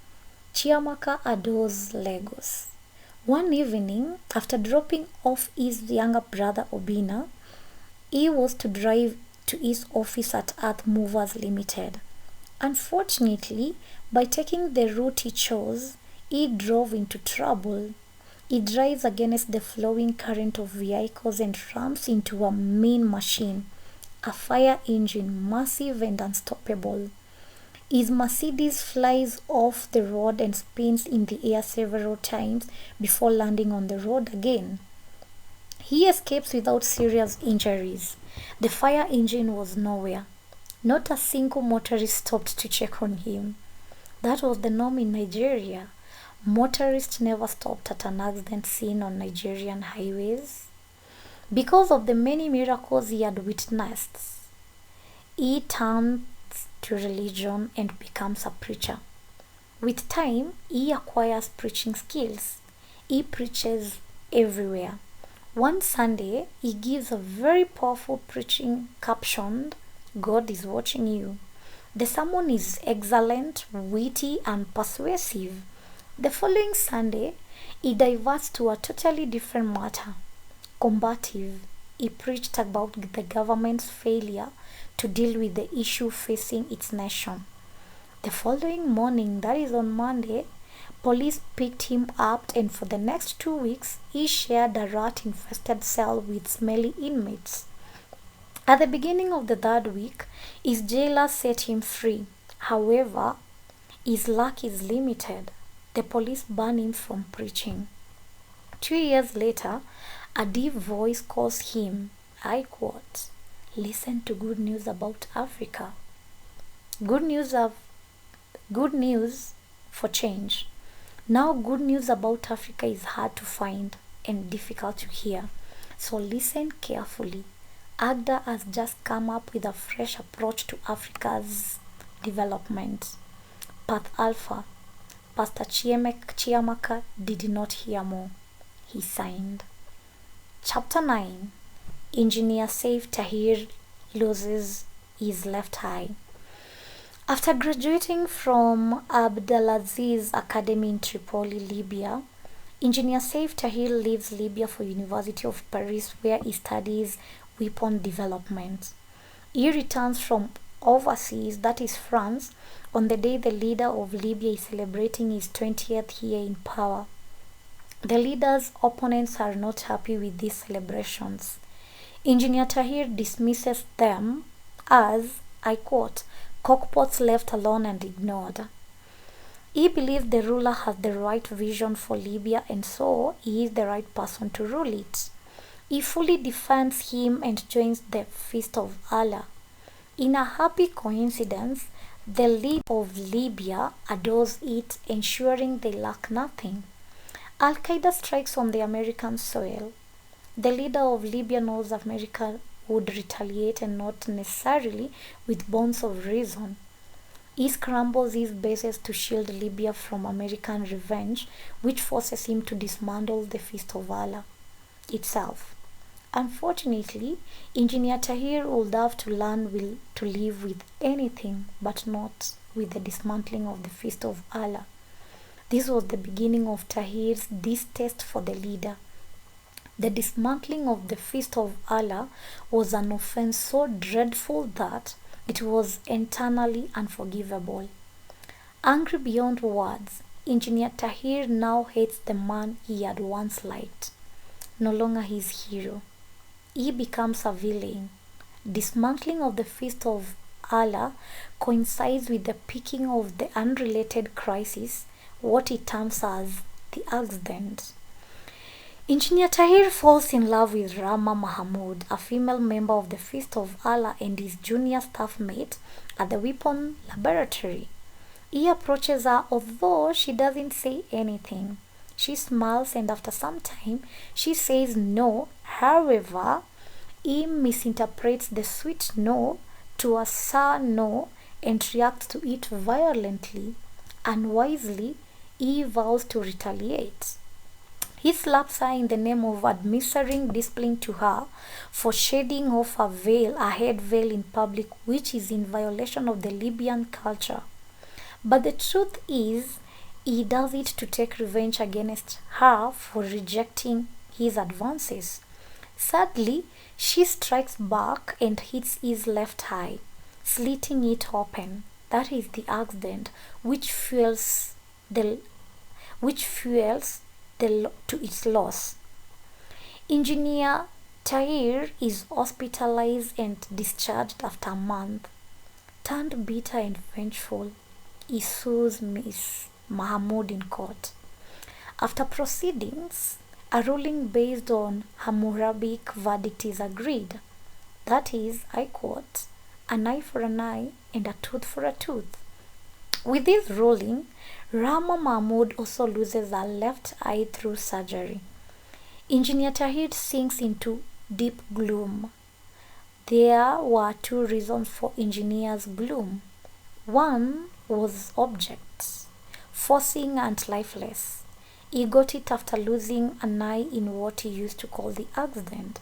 Chiamaka adores Lagos. One evening, after dropping off his younger brother Obina, he was to drive to his office at Earth Movers Limited. Unfortunately, by taking the route he chose, he drove into trouble. He drives against the flowing current of vehicles and ramps into a main machine, a fire engine, massive and unstoppable. His Mercedes flies off the road and spins in the air several times before landing on the road again. He escapes without serious injuries. The fire engine was nowhere. Not a single motorist stopped to check on him. That was the norm in Nigeria. Motorists never stopped at an accident scene on Nigerian highways. Because of the many miracles he had witnessed, he turned to religion and becomes a preacher. With time, he acquires preaching skills. He preaches everywhere. One Sunday, he gives a very powerful preaching captioned, "God is watching you." The sermon is excellent, witty, and persuasive. The following Sunday, he diverts to a totally different matter, combative. He preached about the government's failure to deal with the issue facing its nation. The following morning, that is on Monday, police picked him up and for the next 2 weeks, he shared a rat-infested cell with smelly inmates. At the beginning of the third week, his jailer set him free. However, his luck is limited. The police banned him from preaching. 2 years later, a deep voice calls him, I quote, "Listen to good news about Africa." Good news for change. Now good news about Africa is hard to find and difficult to hear. So listen carefully. AGDA has just come up with a fresh approach to Africa's development. Path Alpha. Pastor Chiamaka did not hear more. He signed. Chapter 9. Engineer Saif Tahir loses his left eye. After graduating from Abdelaziz Academy in Tripoli, Libya, Engineer Saif Tahir leaves Libya for University of Paris where he studies weapon development. He returns from overseas, that is France, on the day the leader of Libya is celebrating his 20th year in power. The leader's opponents are not happy with these celebrations. Engineer Tahir dismisses them as, I quote, "cockpots left alone and ignored." He believes the ruler has the right vision for Libya and so he is the right person to rule it. He fully defends him and joins the feast of Allah. In a happy coincidence, The leader of Libya adores it, ensuring they lack nothing. Al-Qaeda strikes on the American soil. The leader of Libya knows America would retaliate, and not necessarily with bounds of reason. He scrambles his bases to shield Libya from American revenge, which forces him to dismantle the Fist of Allah itself. Unfortunately, Engineer Tahir would have to learn to live with anything, but not with the dismantling of the Fist of Allah. This was the beginning of Tahir's distaste for the leader. The dismantling of the Fist of Allah was an offense so dreadful that it was eternally unforgivable. Angry beyond words, Engineer Tahir now hates the man he had once liked. No longer his hero, he becomes a villain. Dismantling of the Fist of Allah coincides with the peaking of the unrelated crisis, what he terms as the accident. Engineer Tahir falls in love with Rama Mahmoud, a female member of the Fist of Allah and his junior staff mate at the weapon laboratory. He approaches her, although she doesn't say anything. She smiles, and after some time she says no. However, he misinterprets the sweet no to a sour no and reacts to it violently. Unwisely, he vows to retaliate. He slaps her in the name of administering discipline to her for shedding off her head veil in public, which is in violation of the Libyan culture. But the truth is, he does it to take revenge against her for rejecting his advances. Sadly, she strikes back and hits his left eye, slitting it open. That is the accident which fuels to its loss. Engineer Tahir is hospitalized and discharged after a month. Turned bitter and vengeful, he sues Miss Mahmoud in court. After proceedings, a ruling based on Hammurabic verdict is agreed. That is, I quote, an eye for an eye and a tooth for a tooth. With this ruling, Rama Mahmoud also loses her left eye through surgery. Engineer Tahir sinks into deep gloom. There were two reasons for Engineer's gloom. One was objects, forcing and lifeless. He got it after losing an eye in what he used to call the accident.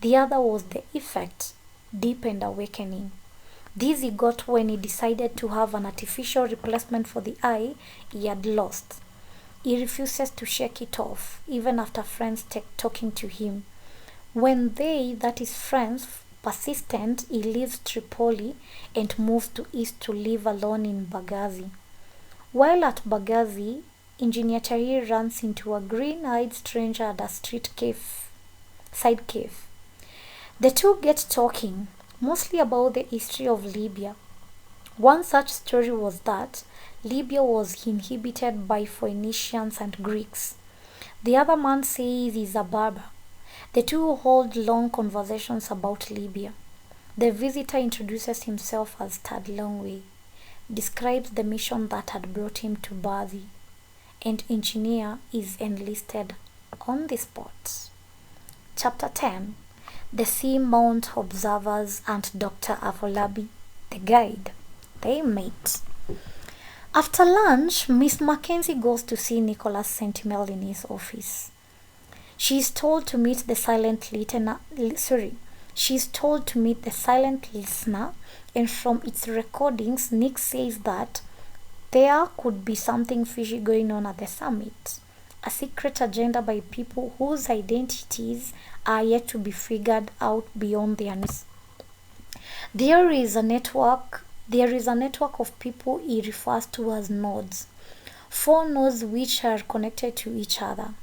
The other was the effect, deep and awakening. This he got when he decided to have an artificial replacement for the eye he had lost. He refuses to shake it off, even after friends talking to him. When they, that is friends, persistent, he leaves Tripoli and moves to east to live alone in Benghazi. While at Benghazi, Engineer Tahir runs into a green-eyed stranger at a side cave. The two get talking, mostly about the history of Libya. One such story was that Libya was inhabited by Phoenicians and Greeks. The other man says he's a Berber. The two hold long conversations about Libya. The visitor introduces himself as Tad Longway, describes the mission that had brought him to Benghazi, and Engineer is enlisted on the spot. Chapter 10. The Seamount Observers and Dr. Afolabi, the guide. They meet. After lunch, Miss Mackenzie goes to see Nicholas Sentinel in his office. She is told to meet the silent listener, and from its recordings, Nick says that there could be something fishy going on at the summit. A secret agenda by people whose identities are yet to be figured out beyond their needs. There is a network of people he refers to as nodes. 4 nodes which are connected to each other.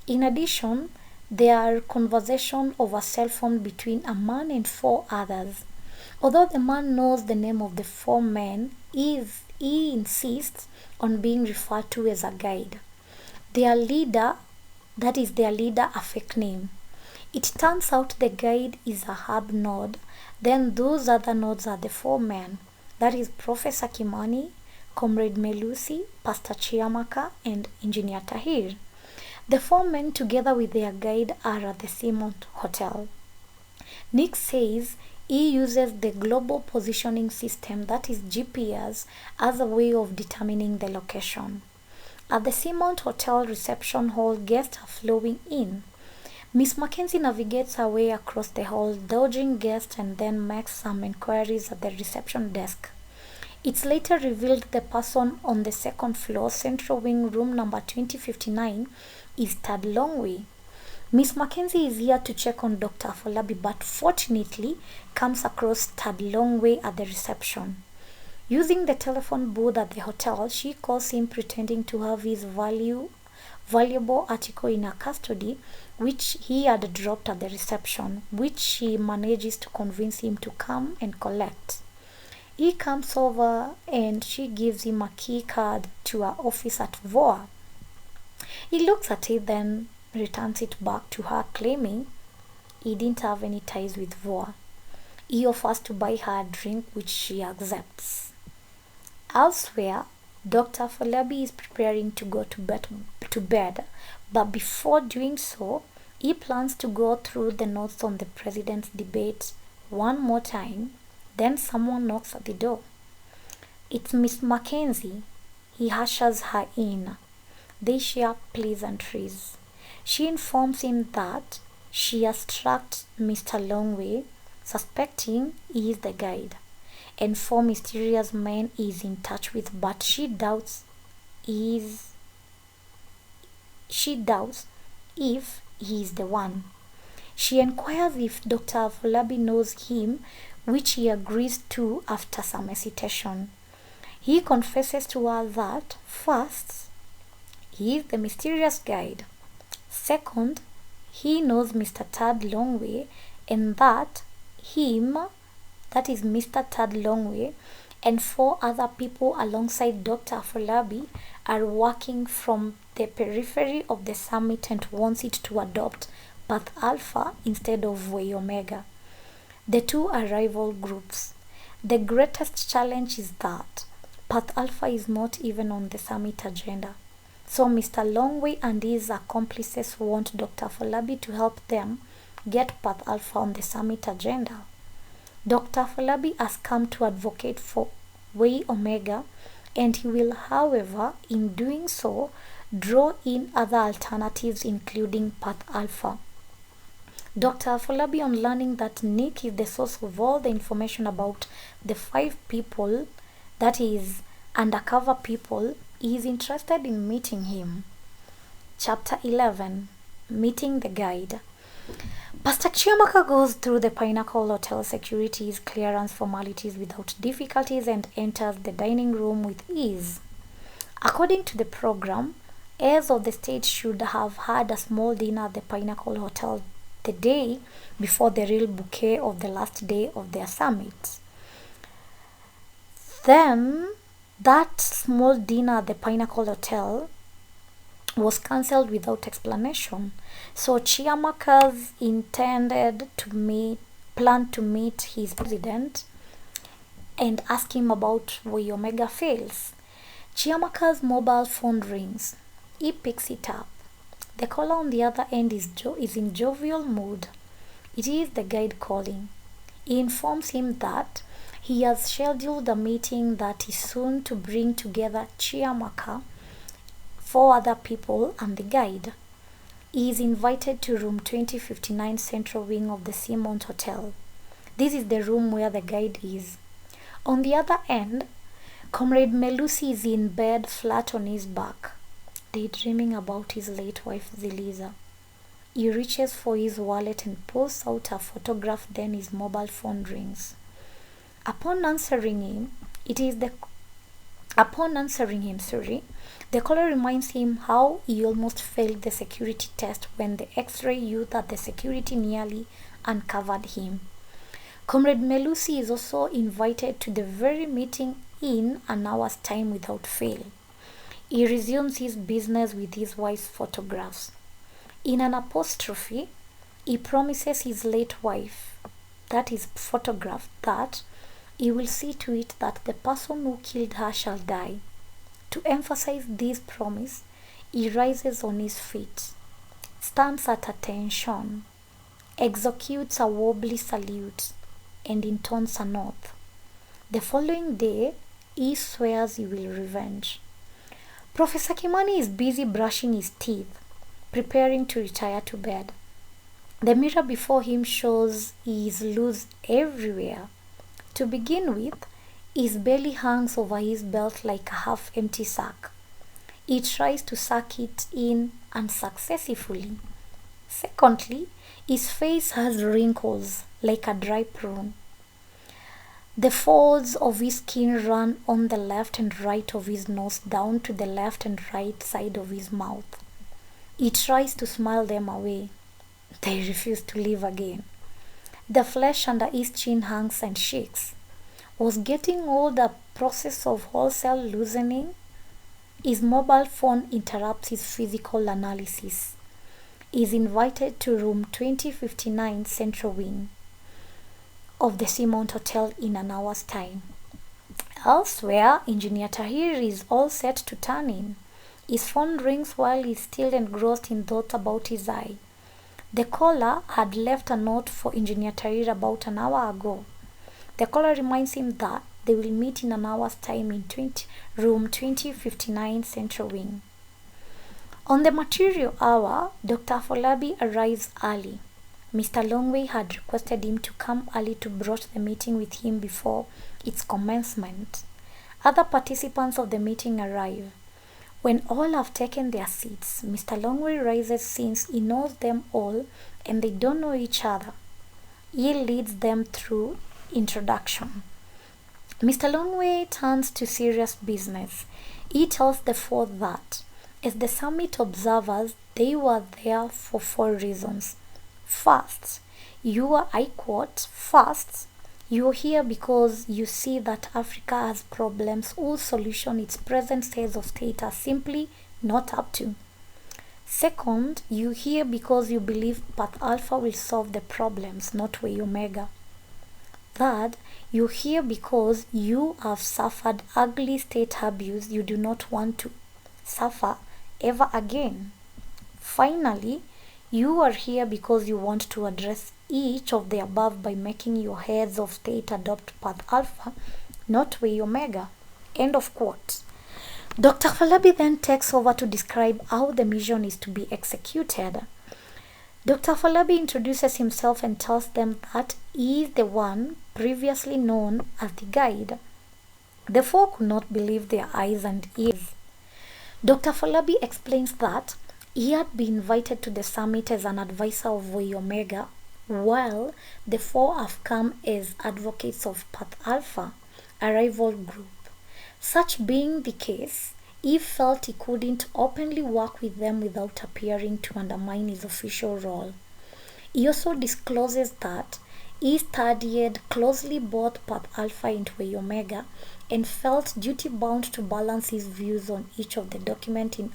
In addition, there are conversations over cell phone between a man and 4 others. Although the man knows the name of the 4 men, he insists on being referred to as a guide. Their leader, a fake name. It turns out the guide is a hub node, then those other nodes are the 4 men. that is Professor Kimani, Comrade Melusi, Pastor Chiamaka, and Engineer Tahir. The four men, together with their guide, are at the Simont Hotel. Nick says he uses the global positioning system, that is GPS, as a way of determining the location. At the Simont Hotel reception hall, guests are flowing in. Miss Mackenzie navigates her way across the hall, dodging guests, and then makes some inquiries at the reception desk. It's later revealed the person on the second floor, central wing, room number 2059, is Tad Longway. Miss Mackenzie is here to check on Dr. Afolabi, but fortunately comes across Tad Longway at the reception. Using the telephone booth at the hotel, she calls him, pretending to have his valuable article in her custody, which he had dropped at the reception, which she manages to convince him to come and collect. He comes over and she gives him a key card to her office at VOA. He looks at it, then returns it back to her, claiming he didn't have any ties with VOA. He offers to buy her a drink, which she accepts. Elsewhere, Dr. Afolabi is preparing to go to bed, but before doing so, he plans to go through the notes on the president's debate one more time. Then someone knocks at the door. It's Miss Mackenzie. He ushers her in. They share pleasantries. She informs him that she has tracked Mr. Longway, suspecting he is the guide, and four mysterious men he is in touch with, but she doubts if he is the one. She inquires if Dr. Afolabi knows him, which he agrees to after some hesitation. He confesses to her that, first, he is the mysterious guide. Second, he knows Mr. Tad Longway, and that is Mr. Tad Longway, and four other people alongside Dr. Afolabi are working from the periphery of the summit and wants it to adopt Path Alpha instead of Way Omega. The two are rival groups. The greatest challenge is that Path Alpha is not even on the summit agenda. So Mr. Longway and his accomplices want Dr. Afolabi to help them get Path Alpha on the summit agenda. Dr. Afolabi has come to advocate for Way Omega, and he will, however, in doing so, draw in other alternatives, including Path Alpha. Dr. Afolabi, on learning that Nick is the source of all the information about the 5 people, that is, undercover people, is interested in meeting him. Chapter 11. Meeting the Guide. Pastor Chiamaka goes through the Pinnacle Hotel security's clearance formalities without difficulties and enters the dining room with ease. According to the program, heirs of the state should have had a small dinner at the Pinnacle Hotel the day before the real bouquet of the last day of their summit. Then, that small dinner at the Pinnacle Hotel was cancelled without explanation. So Chiamaka's planned to meet his president and ask him about why Omega fails. Chiamaka's mobile phone rings. He picks it up. The caller on the other end is in jovial mood. It is the guide calling. He informs him that he has scheduled a meeting that is soon to bring together Chiamaka, 4 other people, and the guide. He is invited to room 2059, central wing of the Simont Hotel. This is the room where the guide is. On the other end, Comrade Melusi is in bed, flat on his back, daydreaming about his late wife Ziliza. He reaches for his wallet and pulls out a photograph, then his mobile phone rings. Upon answering him, the caller reminds him how he almost failed the security test when the X-ray youth at the security nearly uncovered him. Comrade Melusi is also invited to the very meeting in an hour's time without fail. He resumes his business with his wife's photographs. In an apostrophe, he promises his late wife, that is photographed, that he will see to it that the person who killed her shall die. To emphasize this promise, he rises on his feet, stands at attention, executes a wobbly salute, and intones an oath. The following day, he swears he will revenge. Professor Kimani is busy brushing his teeth, preparing to retire to bed. The mirror before him shows he is loose everywhere. To begin with, his belly hangs over his belt like a half-empty sack. He tries to suck it in unsuccessfully. Secondly, his face has wrinkles like a dry prune. The folds of his skin run on the left and right of his nose down to the left and right side of his mouth. He tries to smile them away. They refuse to leave again. The flesh under his chin hangs and shakes. Was getting old a process of wholesale loosening? His mobile phone interrupts his physical analysis. He is invited to room 2059 Central Wing of the Seamount Hotel in an hour's time. Elsewhere, Engineer Tahir is all set to turn in. His phone rings while he is still engrossed in thoughts about his eye. The caller had left a note for Engineer Tahir about an hour ago. The caller reminds him that they will meet in an hour's time in room 2059 Central Wing. On the material hour, Dr. Afolabi arrives early. Mr. Longway had requested him to come early to broach the meeting with him before its commencement. Other participants of the meeting arrive. When all have taken their seats, Mr. Longway rises since he knows them all and they don't know each other. He leads them through introduction. Mr. Longway turns to serious business. He tells the four that, as the summit observers, they were there for 4 reasons. First, I quote, first, you're here because you see that Africa has problems whose solution its present state of state are simply not up to. Second, you're here because you believe Path Alpha will solve the problems, not Way Omega. Third, you're here because you have suffered ugly state abuse you do not want to suffer ever again. Finally, you are here because you want to address each of the above by making your heads of state adopt Path Alpha, not Way Omega. End of quote. Dr. Afolabi then takes over to describe how the mission is to be executed. Dr. Afolabi introduces himself and tells them that he is the one previously known as the guide. The four could not believe their eyes and ears. Dr. Afolabi explains that he had been invited to the summit as an advisor of Way Omega, while the four have come as advocates of Path Alpha, a rival group. Such being the case, he felt he couldn't openly work with them without appearing to undermine his official role. He also discloses that he studied closely both Path Alpha and Way Omega and felt duty-bound to balance his views on each of the document in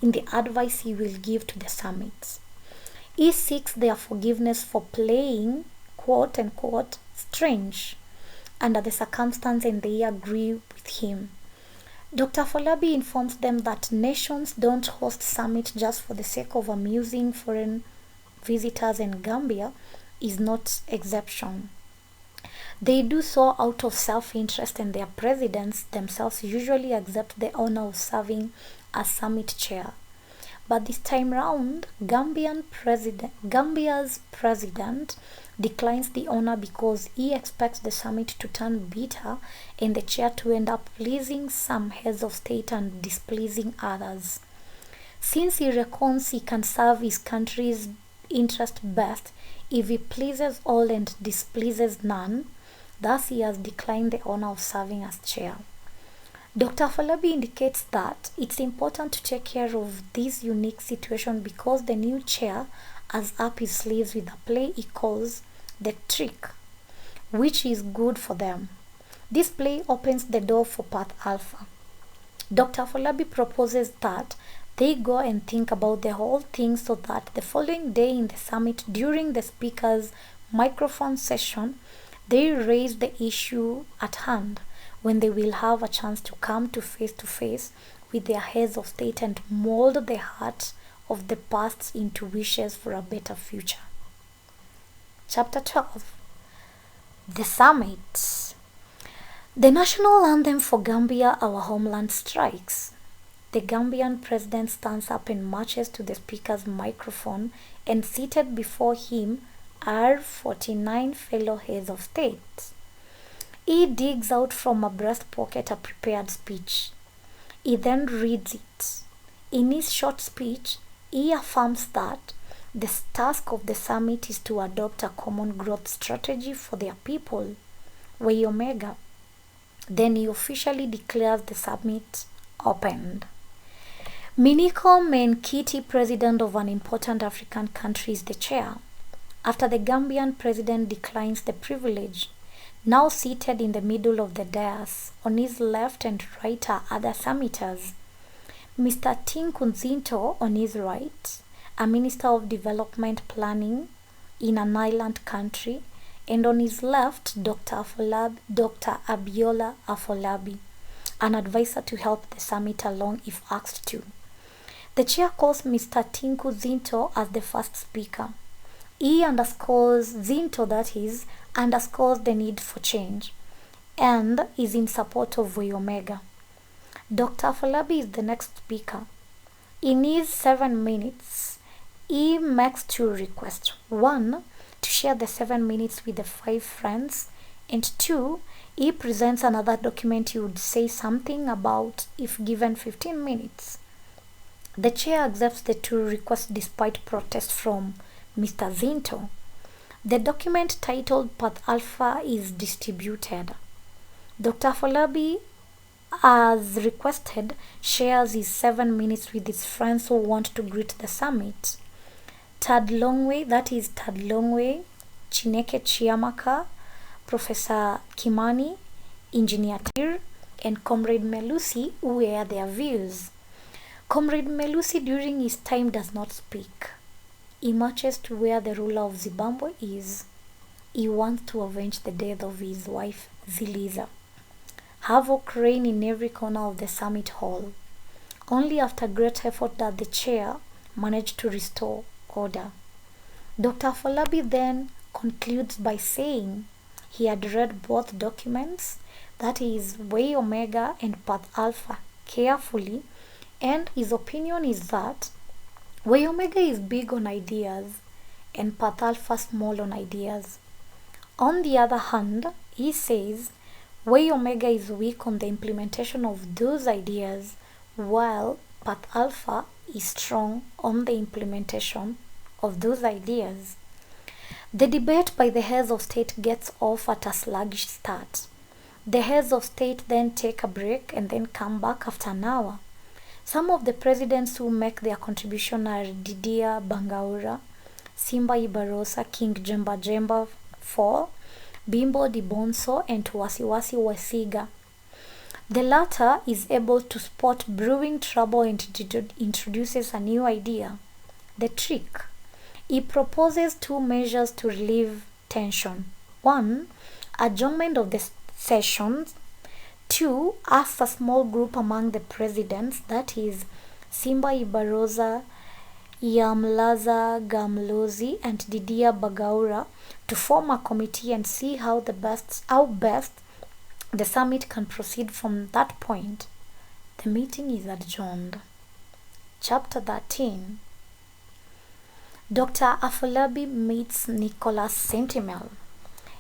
the advice he will give to the summit. He seeks their forgiveness for playing, quote-unquote, strange under the circumstance, and they agree with him. Dr. Afolabi informs them that nations don't host summit just for the sake of amusing foreign visitors, and Gambia is not exception. They do so out of self-interest, and their presidents themselves usually accept the honor of serving as summit chair. But this time round, Gambia's president declines the honor because he expects the summit to turn bitter and the chair to end up pleasing some heads of state and displeasing others. Since he reckons he can serve his country's interest best if he pleases all and displeases none, thus he has declined the honor of serving as chair. Dr. Afolabi indicates that it's important to take care of this unique situation because the new chair has up his sleeves with a play he calls the trick, which is good for them. This play opens the door for Path Alpha. Dr. Afolabi proposes that they go and think about the whole thing so that the following day in the summit, during the speaker's microphone session, They raise the issue at hand when they will have a chance to come to face with their heads of state and mold the heart of the past into wishes for a better future. Chapter 12. The Summit. The national anthem for Gambia, our homeland, strikes. The Gambian president stands up and marches to the speaker's microphone, and seated before him are 49 fellow heads of state. He digs out from a breast pocket a prepared speech. He then reads it. In his short speech, he affirms that the task of the summit is to adopt a common growth strategy for their people, Way Omega. Then he officially declares the summit opened. Miniko Menkiti, president of an important African country, is the chair. After the Gambian president declines the privilege, now seated in the middle of the dais, on his left and right are other summiters. Mr. Tinku Nzinto on his right, a minister of development planning in an island country, and on his left, Dr. Abiola Afolabi, an advisor to help the summit along if asked to. The chair calls Mr. Tinku Zinto as the first speaker. He underscores the need for change and is in support of Way Omega. Dr. Afolabi is the next speaker. In his 7 minutes, he makes 2 requests. 1, to share the 7 minutes with the 5 friends, and 2, he presents another document he would say something about if given 15 minutes. The chair accepts the 2 requests despite protest from Mr. Zinto. The document titled Path Alpha is distributed. Dr. Afolabi, as requested, shares his 7 minutes with his friends who want to greet the summit. Tad Longway, Chineke Chiamaka, Professor Kimani, Engineer Tahir, and Comrade Melusi, who air their views. Comrade Melusi during his time does not speak. He marches to where the ruler of Zimbabwe is. He wants to avenge the death of his wife, Ziliza. Havoc reigns in every corner of the summit hall. Only after great effort does the chair manage to restore order. Dr. Afolabi then concludes by saying he had read both documents, that is, Way Omega and Path Alpha, carefully, and his opinion is that Way Omega is big on ideas and Path Alpha small on ideas. On the other hand, he says Way Omega is weak on the implementation of those ideas, while Path Alpha is strong on the implementation of those ideas. The debate by the heads of state gets off at a sluggish start. The heads of state then take a break and then come back after an hour. Some of the presidents who make their contribution are Didier Bangaura, Simba Ibarosa, King Jemba Jemba IV, Bimbo Dibonso, and Wasiwasi Wasiga. The latter is able to spot brewing trouble and introduces a new idea, the trick. He proposes 2 measures to relieve tension. 1, adjournment of the sessions. 2, asks a small group among the presidents, that is, Simba Ibarosa, Yamlaza Gamlozi, and Didier Bagaura, to form a committee and see how best the summit can proceed from that point. The meeting is adjourned. Chapter 13. Dr. Afolabi meets Nicholas Sentinel.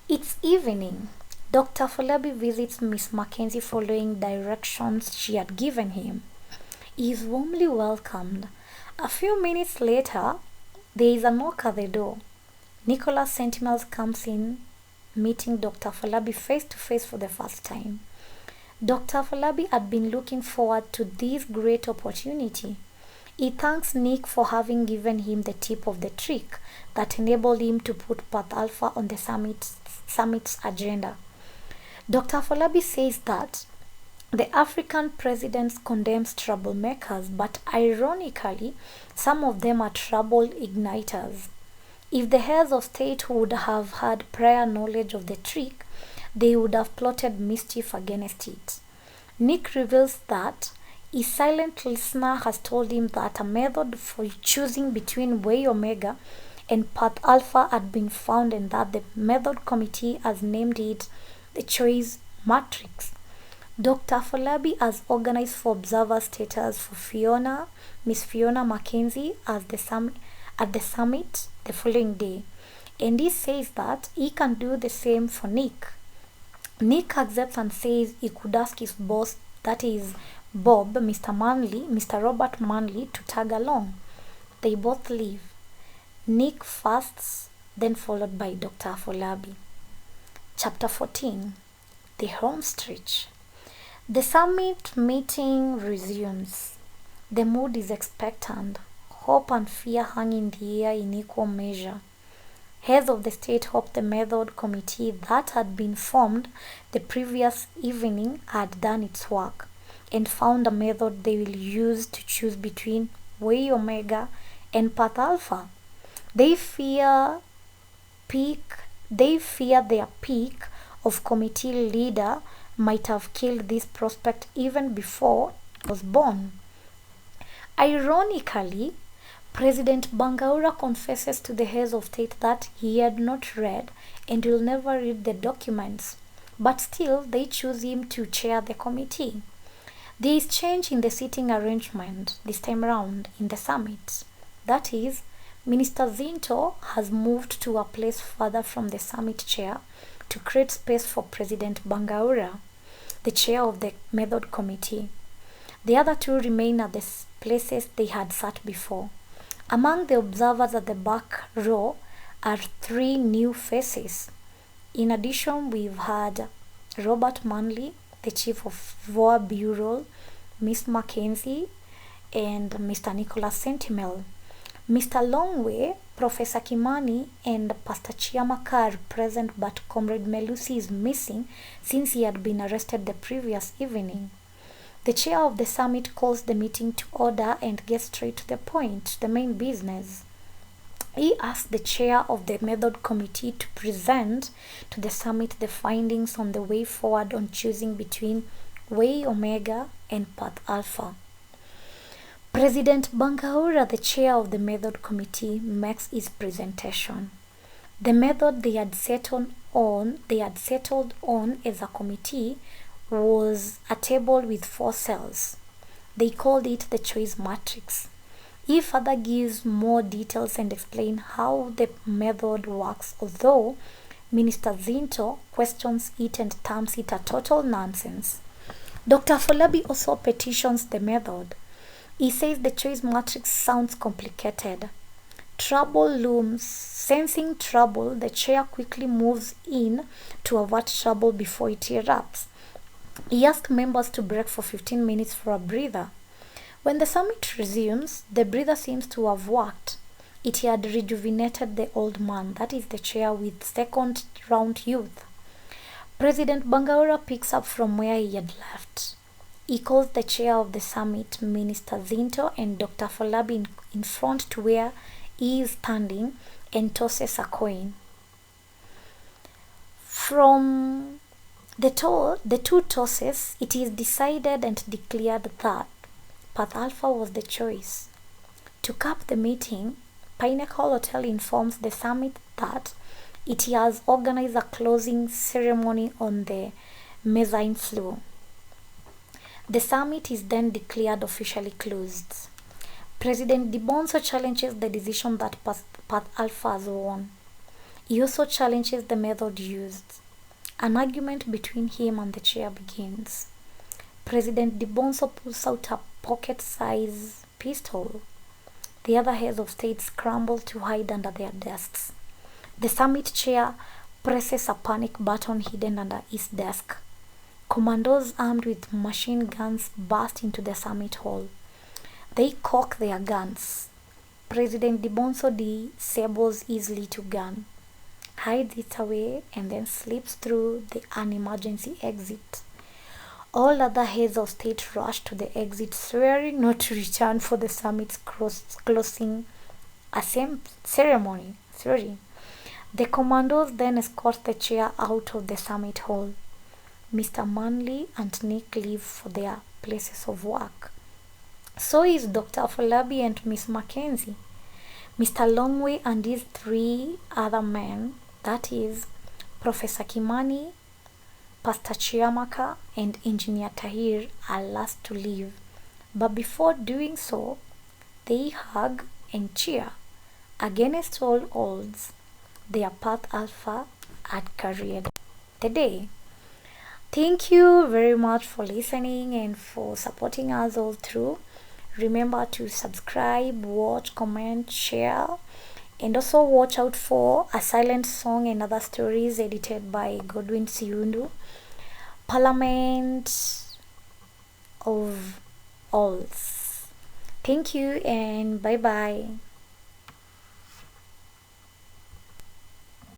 It's evening. Dr. Afolabi visits Miss Mackenzie following directions she had given him. He is warmly welcomed. A few minutes later, there is a knock at the door. Nicholas Sentinel comes in, meeting Dr. Afolabi face to face for the first time. Dr. Afolabi had been looking forward to this great opportunity. He thanks Nick for having given him the tip of the trick that enabled him to put Path Alpha on the summit's agenda. Dr. Afolabi says that the African presidents condemns troublemakers, but ironically, some of them are trouble igniters. If the heads of state would have had prior knowledge of the trick, they would have plotted mischief against it. Nick reveals that a silent listener has told him that a method for choosing between Way Omega and Path Alpha had been found, and that the method committee has named it the Choice Matrix. Dr. Afolabi has organized for observer status for Miss Fiona Mackenzie at the summit the following day, and he says that he can do the same for Nick. Nick accepts and says he could ask his boss, that is Bob, Mr. Robert Manley, to tag along. They both leave. Nick fasts, then followed by Dr. Afolabi. Chapter 14. The home stretch. The summit meeting resumes. The mood is expectant. Hope and fear hang in the air in equal measure. Heads of the state hoped the method committee that had been formed the previous evening had done its work and found a method they will use to choose between Way Omega and Path Alpha. They fear their peak of committee leader might have killed this prospect even before it was born. Ironically, President Bangaura confesses to the heads of state that he had not read and will never read the documents, but still they choose him to chair the committee. There is change in the seating arrangement this time round in the summit. That is, Minister Zinto has moved to a place further from the summit chair to create space for President Bangaura, the chair of the method committee. The other two remain at the places they had sat before. Among the observers at the back row are 3 new faces. In addition, we've had Robert Manley, the chief of VOA Bureau, Miss Mackenzie, and Mr. Nicholas Sentinel. Mr. Longway, Professor Kimani, and Pastor Chiamaka are present, but Comrade Melusi is missing since he had been arrested the previous evening. The chair of the summit calls the meeting to order and gets straight to the point, the main business. He asks the chair of the method committee to present to the summit the findings on the way forward on choosing between Way Omega and Path Alpha. President Bangaura, the chair of the method committee, makes his presentation. The method they had settled on as a committee was a table with 4 cells. They called it the Choice Matrix. He further gives more details and explains how the method works, although Minister Zinto questions it and terms it a total nonsense. Dr. Afolabi also petitions the method. He says the Choice Matrix sounds complicated. Trouble looms. Sensing trouble, the chair quickly moves in to avert trouble before it erupts. He asks members to break for 15 minutes for a breather. When the summit resumes, the breather seems to have worked. It had rejuvenated the old man, that is the chair, with second round youth. President Bangaura picks up from where he had left. He calls the chair of the summit, Minister Zinto, and Dr. Afolabi in front to where he is standing and tosses a coin. From the 2 tosses, it is decided and declared that Path Alpha was the choice. To cap the meeting, Pinnacle Hotel informs the summit that it has organized a closing ceremony on the mezzanine floor. The summit is then declared officially closed. President Dibonso challenges the decision that Path Alpha has won. He also challenges the method used. An argument between him and the chair begins. President Dibonso pulls out a pocket-sized pistol. The other heads of state scramble to hide under their desks. The summit chair presses a panic button hidden under his desk. Commandos armed with machine guns burst into the summit hall. They cock their guns. President Dibonso disables his little gun, hides it away, and then slips through an emergency exit. All other heads of state rush to the exit, swearing not to return for the summit's closing ceremony. Sorry. The commandos then escort the chair out of the summit hall. Mr. Manley and Nick leave for their places of work. So is Dr. Afolabi and Miss Mackenzie. Mr. Longway and his 3 other men, that is, Professor Kimani, Pastor Chiamaka, and Engineer Tahir, are last to leave. But before doing so, they hug and cheer. Against all odds, their path alpha had carried the day. Thank you very much for listening and for supporting us all through. Remember to subscribe, watch, comment, share, and also watch out for A Silent Song and Other Stories edited by Godwin Siundu. Parliament of Alls. Thank you and bye bye.